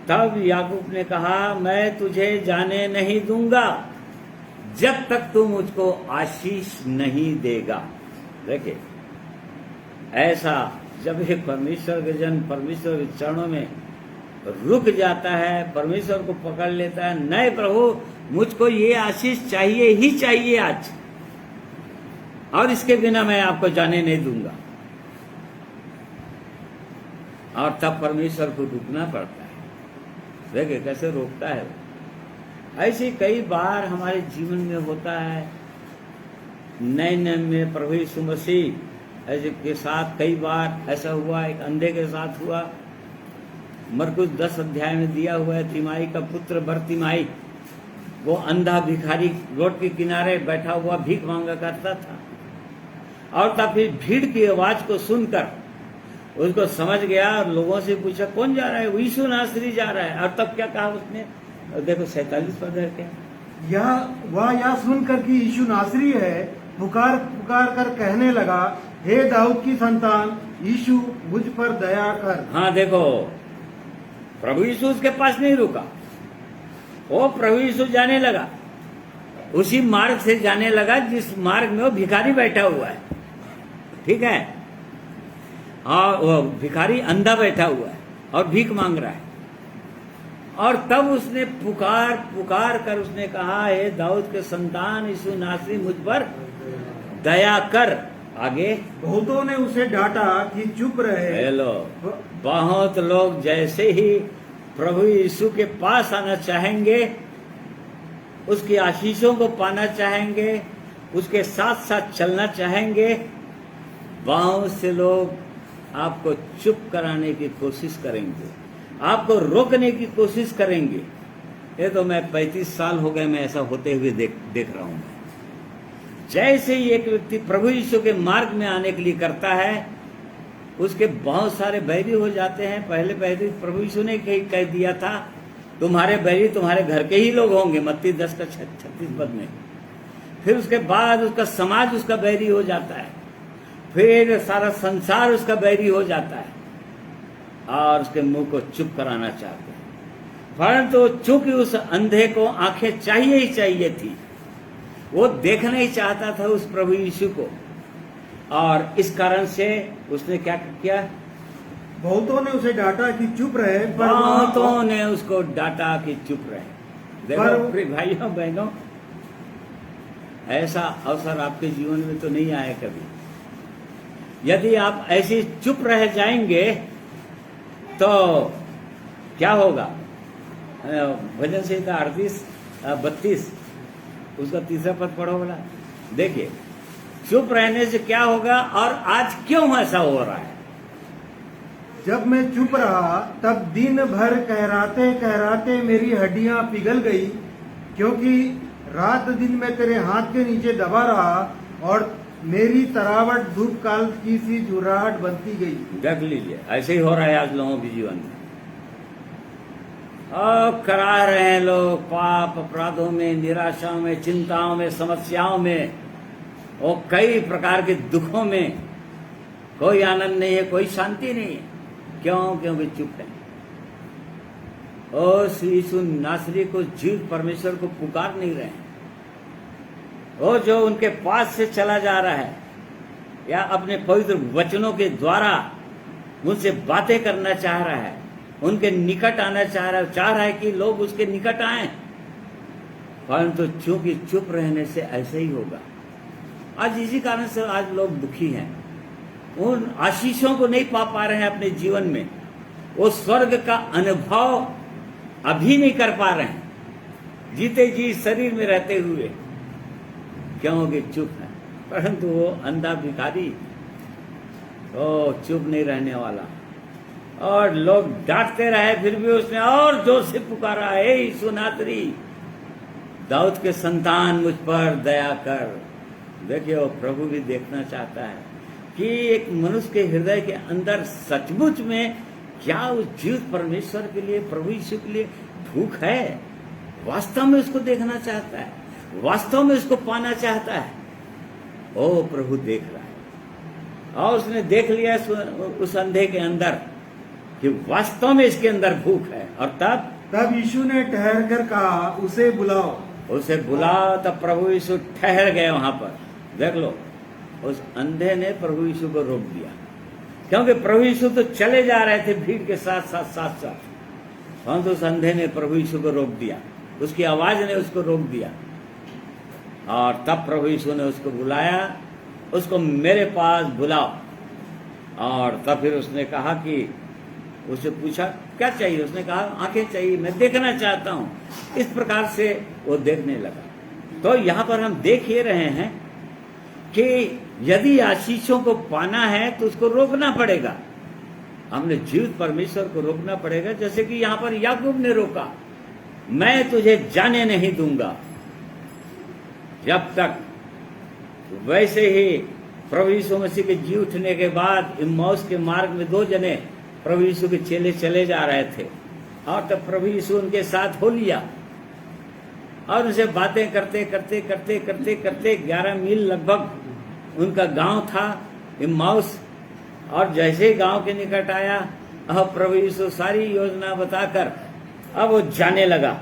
तब याकूब ने कहा, मैं तुझे जाने नहीं दूंगा जब तक तू मुझको आशीष नहीं देगा। देखिए, ऐसा जब एक परमेश्वर के जन परमेश्वर के चरणों में रुक जाता है, परमेश्वर को पकड़ लेता है, नहीं प्रभु मुझको ये आशीष चाहिए ही चाहिए आज, और इसके बिना मैं आपको जाने नहीं दूंगा, और तब परमेश्वर को रुकना पड़ता है। देखिए कैसे रोकता है। ऐसे कई बार हमारे जीवन में होता है। नए नए में प्रभु यीशु मसीह ऐसे के साथ कई बार ऐसा हुआ, एक अंधे के साथ हुआ। मरकुस 10 अध्याय में दिया हुआ है, तिमाई का पुत्र बरतिमाई, वो अंधा भिखारी रोड के किनारे बैठा हुआ भीख मांगा करता था। और तब फिर भीड़ की आवाज को सुनकर उसको समझ गया और लोगों से पूछा कौन जा रहा है, यीशु नासरी जा रहा है। और तब क्या कहा उसने, और देखो 47 पद है क्या, वह सुनकर कि यीशु नासरी है, पुकार पुकार कर कहने लगा, हे दाऊद की संतान यीशु मुझ पर दया कर। हाँ देखो, प्रभु यीशु उसके पास नहीं रुका, वो प्रभु यीशु जाने लगा, उसी मार्ग से जाने लगा जिस मार्ग में वो भिखारी बैठा हुआ है, ठीक है। और वो भिखारी अंधा बैठा हुआ है और भीख मांग रहा है। और तब उसने पुकार पुकार कर उसने कहा, हे दाऊद के संतान यीशु नासरी मुझ पर दया कर। आगे बहुतों ने उसे डांटा कि चुप रहे। हेलो, बहुत लोग जैसे ही प्रभु यीशु के पास आना चाहेंगे, उसकी आशीषों को पाना चाहेंगे, उसके साथ साथ चलना चाहेंगे, बहुत से लोग आपको चुप कराने की कोशिश करेंगे, आपको रोकने की कोशिश करेंगे। ये तो मैं 35 साल हो गए मैं ऐसा होते हुए देख रहा हूं। जैसे ही एक व्यक्ति प्रभु यीशु के मार्ग में आने के लिए करता है, उसके बहुत सारे बैरी हो जाते हैं। पहले प्रभु यीशु ने कह दिया था, तुम्हारे बैरी तुम्हारे घर के ही लोग होंगे, मत्ती 10 का 36 पद में। फिर उसके बाद उसका समाज उसका बैरी हो जाता है, फिर सारा संसार उसका बैरी हो जाता है और उसके मुंह को चुप कराना चाहते हैं। परंतु चूंकि उस अंधे को आंखें चाहिए ही चाहिए थी, वो देखना ही चाहता था उस प्रभु यीशु को, और इस कारण से उसने क्या किया, बहुतों ने उसे डांटा कि चुप रहे, पर बहुतों ने उसको डांटा कि चुप रहे। देखो प्रिय भाइयों बहनों, ऐसा अवसर आपके जीवन में तो नहीं आया कभी। यदि आप ऐसे चुप रह जाएंगे तो क्या होगा। भजन संहिता 32 उसका 3रा पद पढ़ो बोला। देखिए चुप रहने से क्या होगा और आज क्यों ऐसा हो रहा है। जब मैं चुप रहा तब दिन भर कहराते कहराते मेरी हड्डियां पिघल गई, क्योंकि रात दिन मैं तेरे हाथ के नीचे दबा रहा और मेरी तरावट धूप काल की सी झुर्राहट बनती गई। देख लीजिए, ऐसे ही हो रहा है आज लोगों के जीवन में। और करा रहे हैं लोग पाप अपराधों में, निराशाओं में, चिंताओं में, समस्याओं में और कई प्रकार के दुखों में। कोई आनंद नहीं है, कोई शांति नहीं है। क्यों? क्योंकि चुप है। और श्री यीशु नासरी को जीवित परमेश्वर को पुकार नहीं रहे हैं। वो जो उनके पास से चला जा रहा है या अपने पवित्र वचनों के द्वारा उनसे बातें करना चाह रहा है, उनके निकट आना चाह रहा है कि लोग उसके निकट आए, परंतु चूंकि चुप रहने से ऐसे ही होगा। आज इसी कारण से आज लोग दुखी हैं, उन आशीषों को नहीं पा रहे हैं अपने जीवन में, वो स्वर्ग का अनुभव अभी नहीं कर पा रहे हैं, जीते जी शरीर में रहते हुए, क्योंकि चुप है। परंतु वो अंधा भिखारी वो चुप नहीं रहने वाला, और लोग डांटते रहे फिर भी उसने और जोर से पुकारा, हे यीशु नासरी, दाऊद के संतान मुझ पर दया कर। देखिए वो प्रभु भी देखना चाहता है कि एक मनुष्य के हृदय के अंदर सचमुच में क्या उस जीवित परमेश्वर के लिए, प्रभु यीशु के लिए भूख है। वास्तव में उसको देखना चाहता है, वास्तव में उसको पाना चाहता है। ओ प्रभु देख रहा है, और उसने देख लिया उस अंधे के अंदर कि वास्तव में इसके अंदर भूख है। और तब यीशु ने ठहर कर कहा, उसे बुलाओ। उसे बुलाओ। तब प्रभु यीशु ठहर गए वहां पर। देख लो, उस अंधे ने प्रभु यीशु को रोक दिया, क्योंकि प्रभु यीशु तो चले जा रहे थे भीड़ के साथ साथ, परंतु उस अंधे ने प्रभु यीशु को रोक दिया, उसकी आवाज ने उसको रोक दिया। और तब प्रभु यीशु ने उसको बुलाया, उसको मेरे पास बुलाओ। और तब फिर उसने कहा कि उससे पूछा क्या चाहिए, उसने कहा आंखें चाहिए, मैं देखना चाहता हूं। इस प्रकार से वो देखने लगा। तो यहाँ पर हम देख ही रहे हैं कि यदि आशीषों को पाना है तो उसको रोकना पड़ेगा। हमने जीवित परमेश्वर को रोकना पड़ेगा, जैसे कि यहां पर याकूब ने रोका, मैं तुझे जाने नहीं दूंगा जब तक। वैसे ही प्रभु यीशु मसीह के जी उठने के बाद इम्माउस के मार्ग में 2 जने प्रभु यीशु के चेले चले जा रहे थे, और तब प्रभु यीशु उनके साथ हो लिया और उनसे बातें करते करते करते करते करते 11 मील लगभग उनका गांव था इम्माउस। और जैसे ही गांव के निकट आया, अब प्रभु यीशु सारी योजना बताकर अब वो जाने लगा,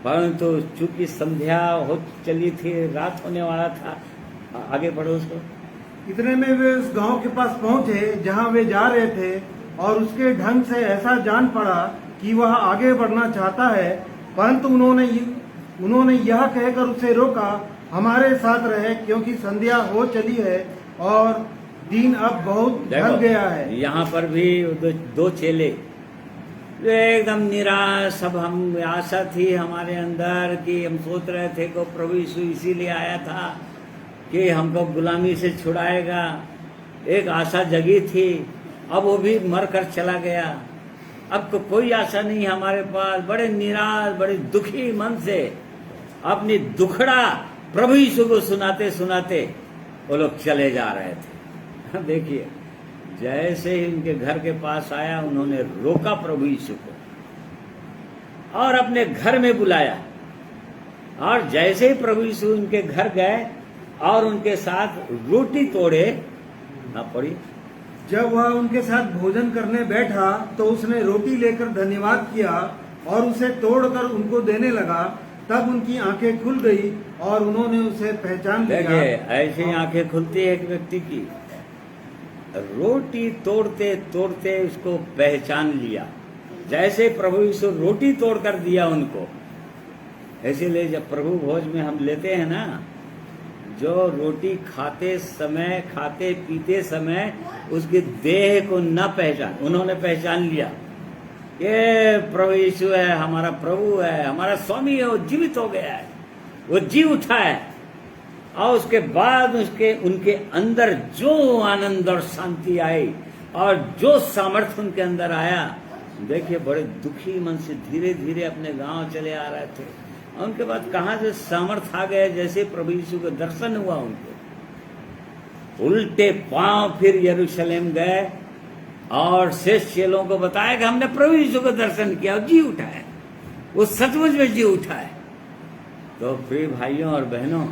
परंतु चूंकि संध्या हो चली थी, रात होने वाला था। आगे बढ़ो उसको। इतने में वे उस गांव के पास पहुंचे जहां वे जा रहे थे, और उसके ढंग से ऐसा जान पड़ा कि वह आगे बढ़ना चाहता है, परंतु उन्होंने यह कहकर उसे रोका, हमारे साथ रहे, क्योंकि संध्या हो चली है और दिन अब बहुत ढल गया है। यहाँ पर भी 2 चेले वे एकदम निराश। अब हम आशा थी हमारे अंदर कि हम सोच रहे थे कि प्रभु यीशु इसीलिए आया था कि हमको गुलामी से छुड़ाएगा, एक आशा जगी थी। अब वो भी मर कर चला गया, अब तो कोई आशा नहीं हमारे पास। बड़े निराश, बड़े दुखी मन से अपनी दुखड़ा प्रभु यीशु को सुनाते सुनाते वो लोग चले जा रहे थे। देखिए, जैसे ही उनके घर के पास आया, उन्होंने रोका प्रभु यीशु को और अपने घर में बुलाया। और जैसे ही प्रभु यीशु उनके घर गए और उनके साथ रोटी तोड़े, ना पड़ी। जब वह उनके साथ भोजन करने बैठा तो उसने रोटी लेकर धन्यवाद किया और उसे तोड़कर उनको देने लगा। तब उनकी आंखें खुल गई और उन्होंने उसे पहचान लिया। देखिए, ऐसी आंखें खुलती है एक व्यक्ति की, रोटी तोड़ते तोड़ते उसको पहचान लिया। जैसे प्रभु यीशु रोटी तोड़ कर दिया उनको, इसीलिए जब प्रभु भोज में हम लेते हैं ना, जो रोटी खाते समय, खाते पीते समय उसकी देह को न पहचान, उन्होंने पहचान लिया ये प्रभु यीशु है, हमारा प्रभु है, हमारा स्वामी है, वो जीवित हो गया है, वो जी उठा है। और उसके बाद उनके अंदर जो आनंद और शांति आई और जो सामर्थ्य उनके अंदर आया, देखिए बड़े दुखी मन से धीरे धीरे अपने गांव चले आ रहे थे। उनके बाद कहां से सामर्थ आ गए, जैसे प्रभु यीशु का दर्शन हुआ उनको, उल्टे पांव फिर यरूशलेम गए और शेष चेलों को बताया कि हमने प्रभु यीशु का दर्शन किया और जी उठा है, वो सचमुच में जी उठा है। तो प्रिय भाइयों और बहनों,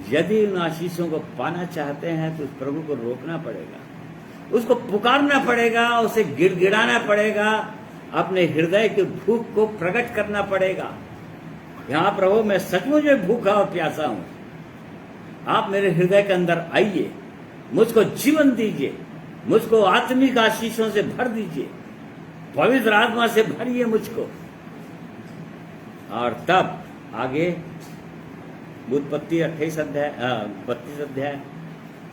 यदि उन आशीषों को पाना चाहते हैं तो उस प्रभु को रोकना पड़ेगा, उसको पुकारना पड़ेगा, उसे गिड़गिड़ाना पड़ेगा, अपने हृदय की भूख को प्रकट करना पड़ेगा। यहाँ प्रभु, मैं सचमुच में भूखा और प्यासा हूं, आप मेरे हृदय के अंदर आइए, मुझको जीवन दीजिए, मुझको आत्मिक आशीषों से भर दीजिए, पवित्र आत्मा से भरिए मुझको। और तब आगे उत्पत्ति 28 अध्याय 32 अध्याय।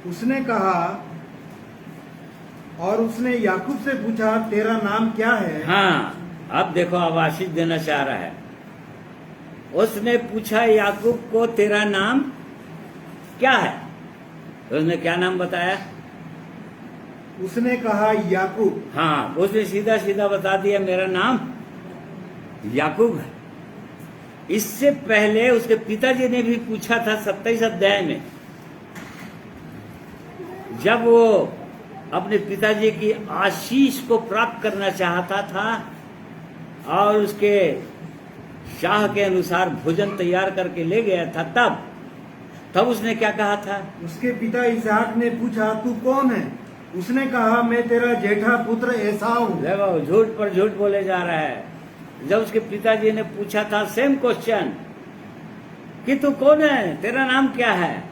उसने कहा, और उसने याकूब से पूछा, तेरा नाम क्या है? हाँ, अब देखो, अब आशीष देना चाह रहा है। उसने पूछा याकूब को, तेरा नाम क्या है? तो उसने क्या नाम बताया? उसने कहा, याकूब। हाँ, उसने सीधा सीधा बता दिया, मेरा नाम याकूब है। इससे पहले उसके पिताजी ने भी पूछा था 27 अध्याय में, जब वो अपने पिताजी की आशीष को प्राप्त करना चाहता था और उसके शाह के अनुसार भोजन तैयार करके ले गया था, तब उसने क्या कहा था? उसके पिता इसहाक ने पूछा, तू कौन है? उसने कहा, मैं तेरा जेठा पुत्र एसाव हूं। देखो, झूठ पर झूठ बोले जा रहा है। जब उसके पिताजी ने पूछा था सेम क्वेश्चन कि तू कौन है, तेरा नाम क्या है,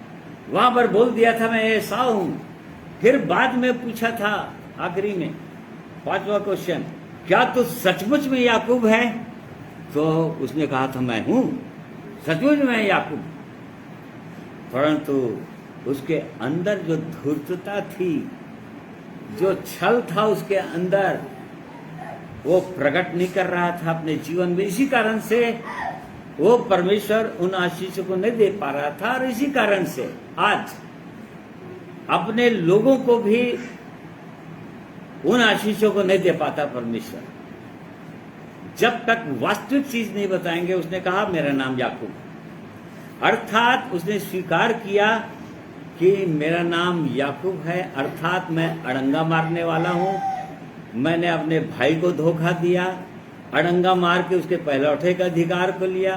वहां पर बोल दिया था मैं एसाव हूं। फिर बाद में पूछा था आखिरी में 5वां क्वेश्चन, क्या तू सचमुच में याकूब है? तो उसने कहा था मैं हूं, सचमुच में याकूब। परंतु उसके अंदर जो धूर्तता थी, जो छल था उसके अंदर, वो प्रकट नहीं कर रहा था अपने जीवन में। इसी कारण से वो परमेश्वर उन आशीषों को नहीं दे पा रहा था। और इसी कारण से आज अपने लोगों को भी उन आशीषों को नहीं दे पाता परमेश्वर, जब तक वास्तविक चीज नहीं बताएंगे। उसने कहा मेरा नाम याकूब है, अर्थात उसने स्वीकार किया कि मेरा नाम याकूब है, अर्थात मैं अड़ंगा मारने वाला हूं। मैंने अपने भाई को धोखा दिया, अड़ंगा मार के उसके पहलौठे का अधिकार को लिया,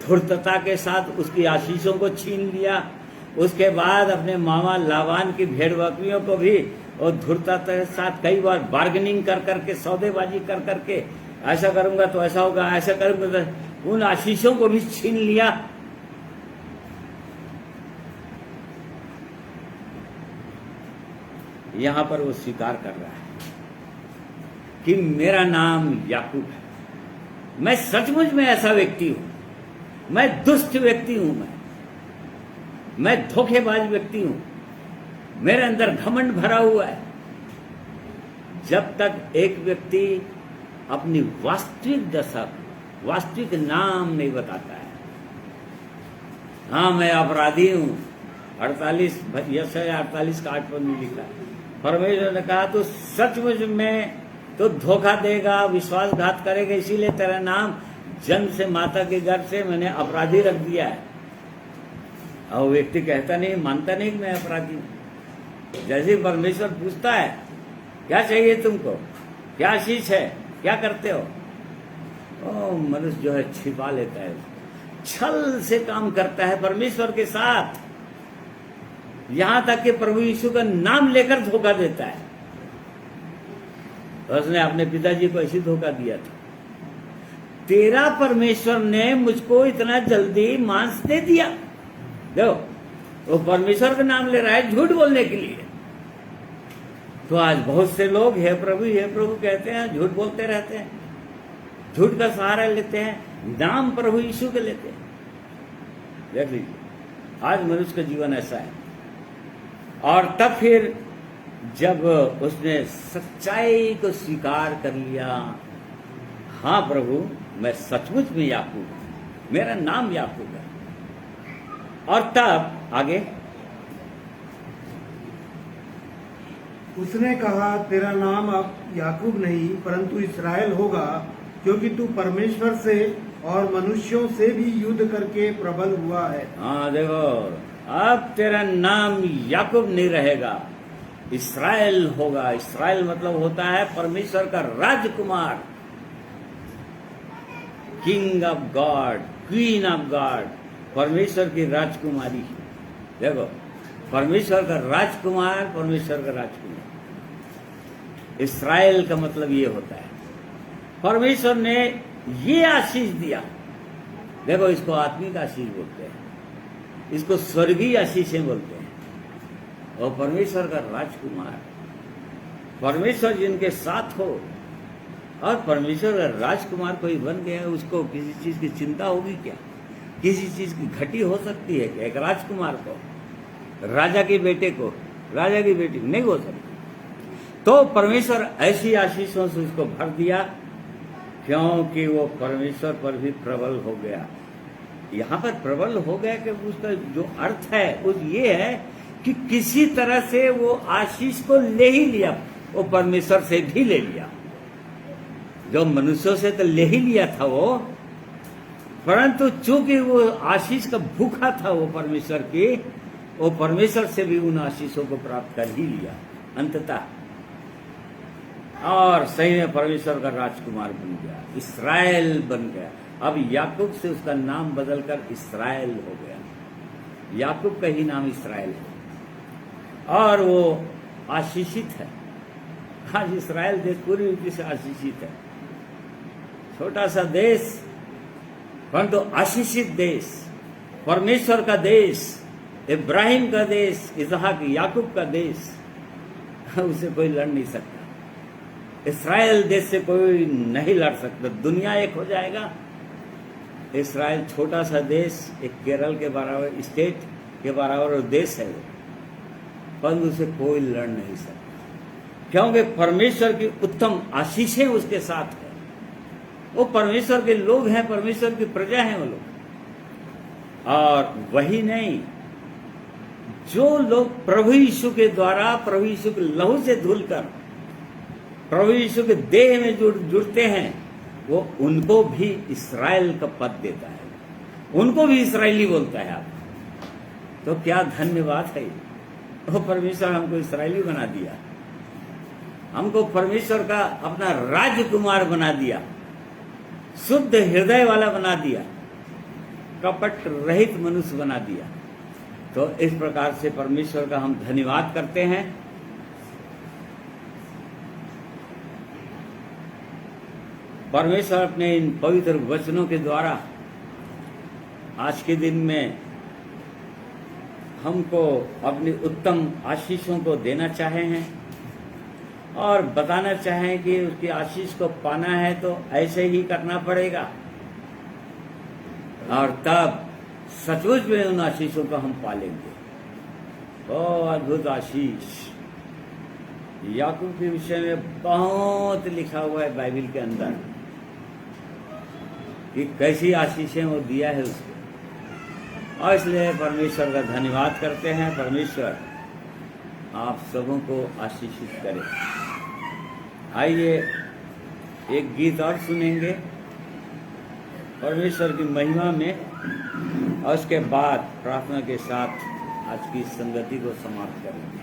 धूर्तता के साथ उसकी आशीषों को छीन लिया। उसके बाद अपने मामा लाबान की भेड़ बकरियों को भी और धूर्तता के साथ कई बार बार्गेनिंग कर करके, सौदेबाजी कर करके, ऐसा करूंगा तो ऐसा होगा, ऐसा करूंगा तो उन आशीषों को भी छीन लिया। यहां पर वो स्वीकार कर रहा है कि मेरा नाम याकूब है। मैं सचमुच में ऐसा व्यक्ति हूं, मैं दुष्ट व्यक्ति हूं, मैं धोखेबाज व्यक्ति हूं, मेरे अंदर घमंड भरा हुआ है। जब तक एक व्यक्ति अपनी वास्तविक दशा, वास्तविक नाम नहीं बताता है, हाँ मैं अपराधी हूं, 48 का 8 पद में लिखा, परमेश्वर ने कहा तो सचमुच में तो धोखा देगा, विश्वासघात करेगा, इसीलिए तेरा नाम जन्म से माता के गर्भ से मैंने अपराधी रख दिया है। और व्यक्ति कहता नहीं, मानता नहीं कि मैं अपराधी हूं। जैसे परमेश्वर पूछता है क्या चाहिए तुमको, क्या आशीष है, क्या करते हो, ओ मनुष्य जो है छिपा लेता है, छल से काम करता है परमेश्वर के साथ, यहां तक कि प्रभु यीशु का नाम लेकर धोखा देता है। तो उसने अपने पिताजी को ऐसी धोखा दिया था, तेरा परमेश्वर ने मुझको इतना जल्दी मांस दे दिया। देखो वो परमेश्वर का नाम ले रहा है झूठ बोलने के लिए। तो आज बहुत से लोग हे प्रभु कहते हैं, झूठ बोलते रहते हैं, झूठ का सहारा लेते हैं, नाम प्रभु यीशु के लेते हैं। देख लीजिए आज मनुष्य का जीवन ऐसा है। और तब फिर जब उसने सच्चाई को स्वीकार कर लिया, हाँ प्रभु मैं सचमुच में याकूब हूं, मेरा नाम याकूब है। और तब आगे उसने कहा तेरा नाम अब याकूब नहीं परंतु इस्राएल होगा, क्योंकि तू परमेश्वर से और मनुष्यों से भी युद्ध करके प्रबल हुआ है। हाँ देखो अब तेरा नाम याकूब नहीं रहेगा, इस्राएल होगा। इस्राएल मतलब होता है परमेश्वर का राजकुमार, king of God, queen of God, परमेश्वर की राजकुमारी। देखो परमेश्वर का राजकुमार, परमेश्वर का राजकुमार, इस्राएल का मतलब ये होता है। परमेश्वर ने ये आशीष दिया। देखो इसको आत्मिक आशीष बोलते हैं, इसको स्वर्गीय आशीषें बोलते हैं। और परमेश्वर का राजकुमार, परमेश्वर जिनके साथ हो, और परमेश्वर का राजकुमार कोई बन गया, उसको किसी चीज की चिंता होगी क्या, किसी चीज की घटी हो सकती है क्या? एक राजकुमार को, राजा के बेटे को, राजा की बेटी नहीं हो सकती। तो परमेश्वर ऐसी आशीषों से उसको भर दिया, क्योंकि वो परमेश्वर पर भी प्रबल हो गया। यहाँ पर प्रबल हो गया कि उसका जो अर्थ है उस ये है कि किसी तरह से वो आशीष को ले ही लिया, वो परमेश्वर से भी ले लिया। जो मनुष्यों से तो ले ही लिया था वो, परंतु चूंकि वो आशीष का भूखा था वो परमेश्वर की, वो परमेश्वर से भी उन आशीषों को प्राप्त कर ही लिया अंततः। और सही में परमेश्वर का राजकुमार बन गया, इस्राएल बन गया। अब याकूब से उसका नाम बदलकर इस्राएल हो गया। याकूब का ही नाम इस्राएल है और वो आशीषित है। आज इस्राएल देश पूरी रीति से आशीषित है, छोटा सा देश परंतु आशीषित देश, परमेश्वर का देश, इब्राहिम का देश, इसहाक याकूब का देश। उसे कोई लड़ नहीं सकता, इस्राएल देश से कोई नहीं लड़ सकता। दुनिया एक हो जाएगा, इस्राएल छोटा सा देश, एक केरल के बराबर, स्टेट के बराबर देश है वो, परंतु उसे कोई लड़ नहीं सकता, क्योंकि परमेश्वर की उत्तम आशीषें उसके साथ है। वो परमेश्वर के लोग हैं, परमेश्वर की प्रजा हैं वो लोग। और वही नहीं, जो लोग प्रभु यीशु के द्वारा, प्रभु यीशु के लहू से धुलकर प्रभु यीशु के देह में जुड़ते हैं, वो उनको भी इस्राएल का पद देता है, उनको भी इस्राएली बोलता है। आप तो क्या धन्यवाद है, वो परमेश्वर हमको इस्राएली बना दिया, हमको परमेश्वर का अपना राजकुमार बना दिया, शुद्ध हृदय वाला बना दिया, कपट रहित मनुष्य बना दिया। तो इस प्रकार से परमेश्वर का हम धन्यवाद करते हैं। परमेश्वर अपने इन पवित्र वचनों के द्वारा आज के दिन में हमको अपनी उत्तम आशीषों को देना चाहे हैं और बताना चाहें कि उसकी आशीष को पाना है तो ऐसे ही करना पड़ेगा, और तब सचमुच में उन आशीषों को हम पालेंगे। बहुत अद्भुत आशीष याकूब के विषय में बहुत लिखा हुआ है बाइबल के अंदर कि कैसी आशीषें वो दिया है उसको, और इसलिए परमेश्वर का धन्यवाद करते हैं। परमेश्वर आप सबों को आशीषित करे। आइए एक गीत और सुनेंगे परमेश्वर की महिमा में, और उसके बाद प्रार्थना के साथ आज की संगति को समाप्त करेंगे।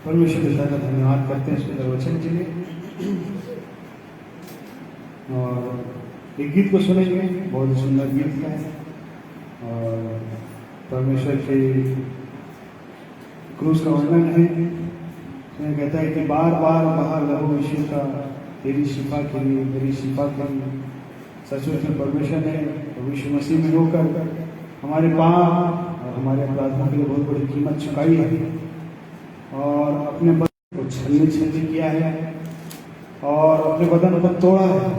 परमेश्वर पिता का धन्यवाद करते हैं सुंदर वचन के लिए, और एक गीत को सुनेंगे, बहुत सुंदर गीत है। और परमेश्वर के क्रूस का वर्णन है, उसमें कहता है कि बार बार कहा लहू यीशु का तेरी शिफा के लिए, मेरी शिफा के लिए। सचमुच में परमेश्वर ने यीशु मसीह में होकर हमारे पाप और हमारे अपराधों के लिए बहुत बड़ी कीमत चुकाई है, और अपने बदन को छलनी किया है और अपने बदन को तोड़ा है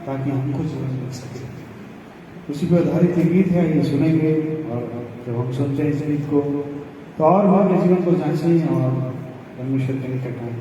ताकि हमको जीवन मिल सके। उसी पर आधारित गीत है, ये सुनेंगे। और जब हम सुनते हैं इस गीत को तो और हम अपने जीवन को जांचें और परमेश्वर के निकट आए।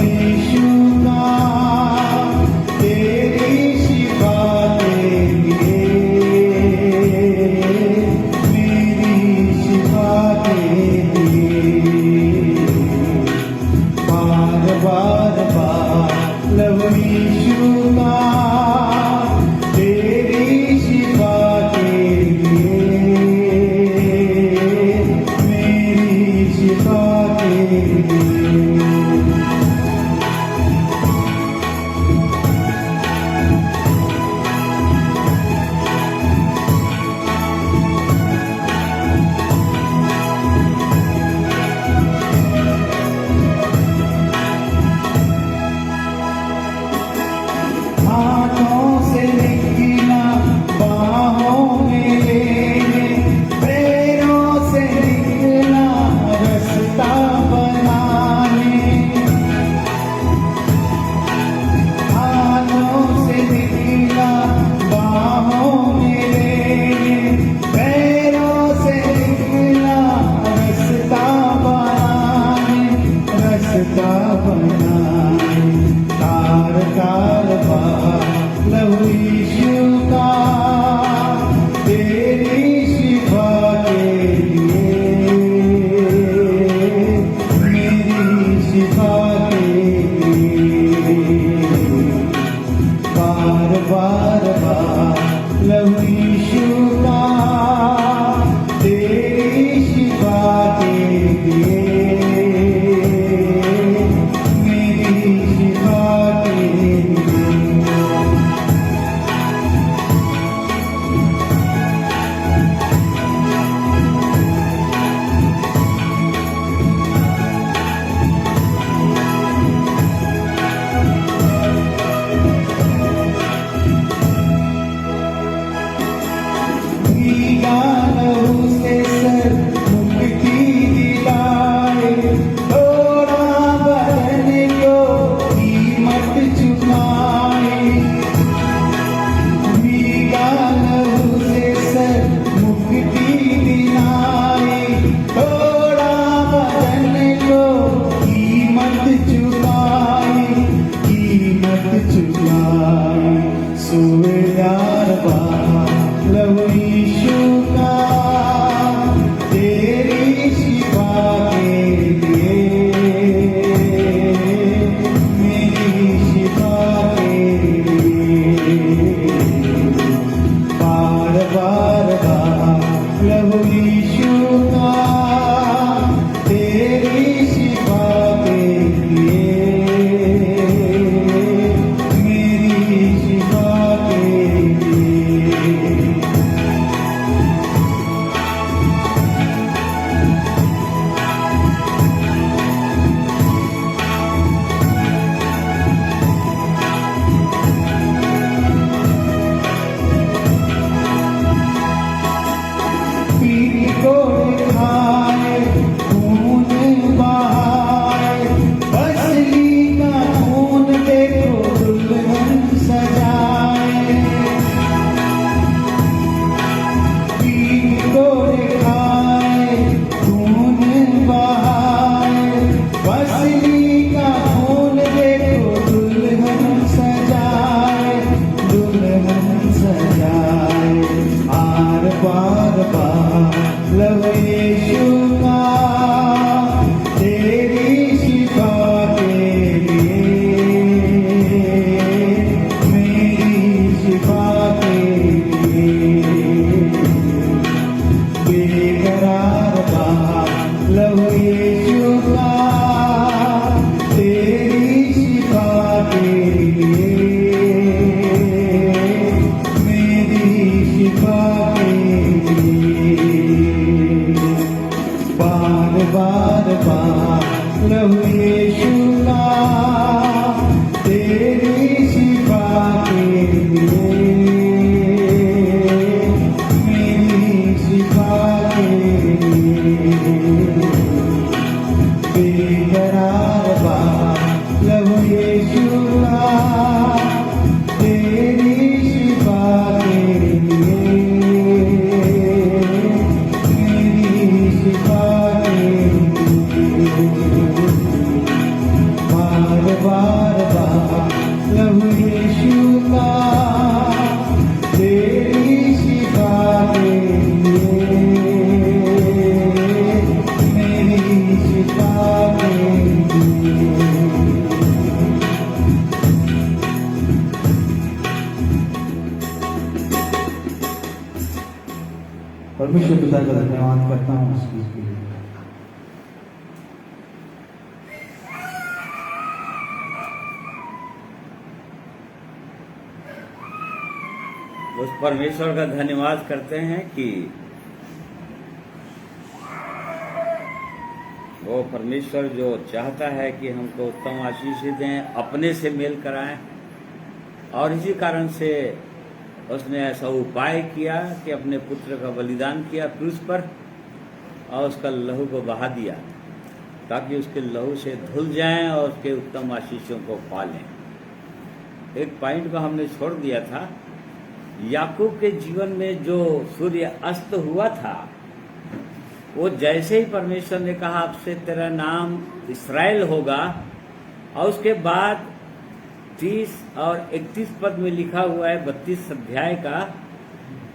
यीशु का तेरी शिफा के लिए, मेरी शिफा के लिए बार बार बार लव यीशु का तेरी शिफा के लिए, मेरी शिफा के लिए। हाथों से निकला बाहों में लेने, पैरों से निकला रास्ता बनाने। हाथों से निकला बाहों में लेने, पैरों से निकला रास्ता बनाने, रास्ता बनाने। तार तार लव यीशु का तेरी शिफा के लिए, मेरी शिफा के लिए बार बार बार लव यीशु का तेरी शिफा के लिए, मेरी शिफा के लिए। भीगा लहू से सर मुक्ति दिलाए, थोड़ा बदन को कीमत चुकाए। भीगा लहू से सर मुक्ति दिलाए, थोड़ा बदन को कीमत चुकाए, कीमत चुकाए। सुबेदार लव यीशु का तेरी शिफा के लिए, मेरी शिफा के लिए बार बार बार लव यीशु का तेरी शिफा के लिए, मेरी शिफा के लिए। पीठ को खाए खून बहाए, बसली का खून देखो दुल्हन सजाए। पीठ को खाए खून बहाए, बसली का खून देखो दुल्हन सजाए, दुल्हन सजाए। आर पार लव यीशु का तेरी शिफा के लिए, मेरी शिफा के लिए बेकरार लव यीशु का तेरी शिफा के लिए, मेरी शिफा के लिए बार बार बार लव यीशु का तेरी शिफा के लिए, मेरी शिफा के लिए बेकरार लव यीशु का तेरी शिफा के लिए, मेरी शिफा के लिए बार पिता का धन्यवाद करता हूँ इस चीज़ के लिए। उस परमेश्वर का धन्यवाद करते हैं कि वो परमेश्वर जो चाहता है कि हमको उत्तम आशीष दें, अपने से मेल कराएं, और इसी कारण से उसने ऐसा उपाय किया कि अपने पुत्र का बलिदान किया क्रूस पर और उसका लहू को बहा दिया ताकि उसके लहू से धुल जाएं और उसके उत्तम आशीषों को पालें। एक पॉइंट को हमने छोड़ दिया था, याकूब के जीवन में जो सूर्य अस्त हुआ था, वो जैसे ही परमेश्वर ने कहा आपसे तेरा नाम इस्राएल होगा, और उसके बाद 30 और 31 पद में लिखा हुआ है 32 अध्याय का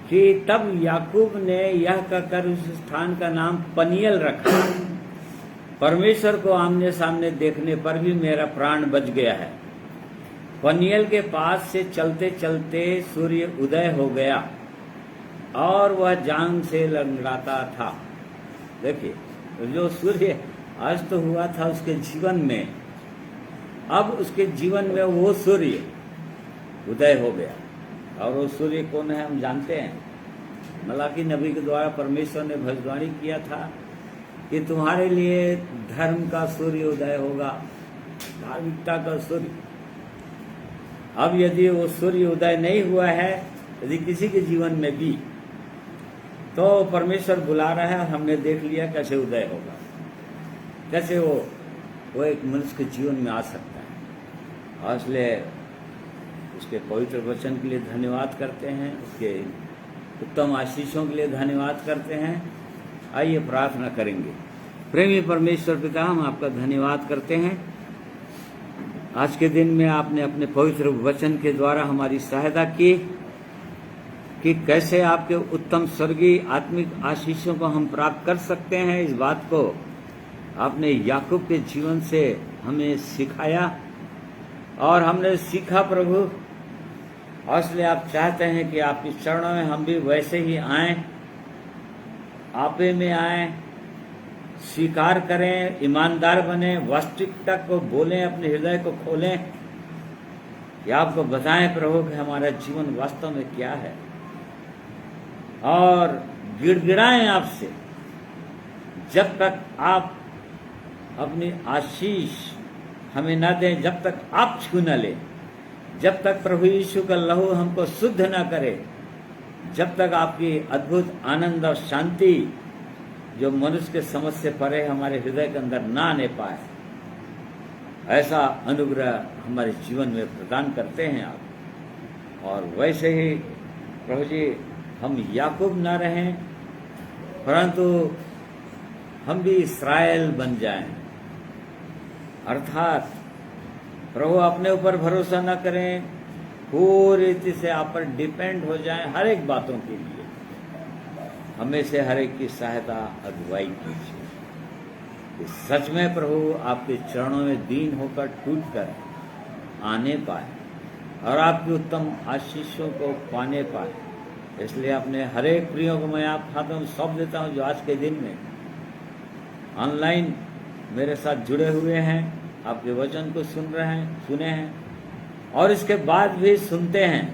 कि तब याकूब ने यह कहकर उस स्थान का नाम पनियल रखा, परमेश्वर को आमने सामने देखने पर भी मेरा प्राण बच गया है। पनियल के पास से चलते चलते सूर्य उदय हो गया और वह जांग से लंगड़ाता था। देखिए, जो सूर्य अस्त हुआ था उसके जीवन में, अब उसके जीवन में वो सूर्य उदय हो गया। और वो सूर्य कौन है हम जानते हैं। मलाकी नबी के द्वारा परमेश्वर ने भविष्यवाणी किया था कि तुम्हारे लिए धर्म का सूर्य उदय होगा, धार्मिकता का सूर्य। अब यदि वो सूर्य उदय नहीं हुआ है, यदि किसी के जीवन में भी, तो परमेश्वर बुला रहा है। हमने देख लिया कैसे उदय होगा, कैसे वो एक मनुष्य के जीवन में आ सकता है। और इसलिए उसके पवित्र वचन के लिए धन्यवाद करते हैं, उसके उत्तम आशीषों के लिए धन्यवाद करते हैं। आइए प्रार्थना करेंगे। प्रेमी परमेश्वर पिता, हम आपका धन्यवाद करते हैं। आज के दिन में आपने अपने पवित्र वचन के द्वारा हमारी सहायता की कि कैसे आपके उत्तम स्वर्गीय आत्मिक आशीषों को हम प्राप्त कर सकते हैं। इस बात को आपने याकूब के जीवन से हमें सिखाया और हमने सीखा प्रभु। और इसलिए आप चाहते हैं कि आपके चरणों में हम भी वैसे ही आएं, आपे में आएं, स्वीकार करें, ईमानदार बने, वास्तविकता को बोलें, अपने हृदय को खोलें, या आपको बताएं प्रभु कि हमारा जीवन वास्तव में क्या है, और गिड़गिड़ाएं आपसे जब तक आप अपनी आशीष हमें न दें, जब तक आप छू न लें, जब तक प्रभु यीशु का लहू हमको शुद्ध न करे, जब तक आपकी अद्भुत आनंद और शांति जो मनुष्य के समझ से परे हमारे हृदय के अंदर ना आने पाए, ऐसा अनुग्रह हमारे जीवन में प्रदान करते हैं आप। और वैसे ही प्रभु जी, हम याकूब ना रहें, परंतु हम भी इस्राएल बन जाएं। अर्थात प्रभु अपने ऊपर भरोसा न करें, पूरी रीति से आप पर डिपेंड हो जाएं हर एक बातों के लिए। हमें से हर एक की सहायता अगुवाई कीजिए कि सच में प्रभु आपके चरणों में दीन होकर टूट कर आने पाए और आपकी उत्तम आशीषों को पाने पाए। इसलिए अपने हर एक प्रियों को मैं आप हाथों में सौंप देता हूँ, जो आज के दिन में ऑनलाइन मेरे साथ जुड़े हुए हैं, आपके वचन को सुने हैं और इसके बाद भी सुनते हैं।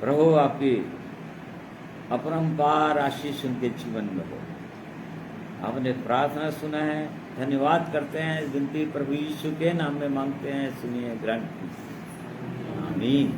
प्रभु आपकी अपरंपार आशीष उनके जीवन में हो। आपने प्रार्थना सुना है, धन्यवाद करते हैं। विनती प्रभु यीशु के नाम में मांगते हैं, सुनिए, ग्रहण कीजिए। आमीन।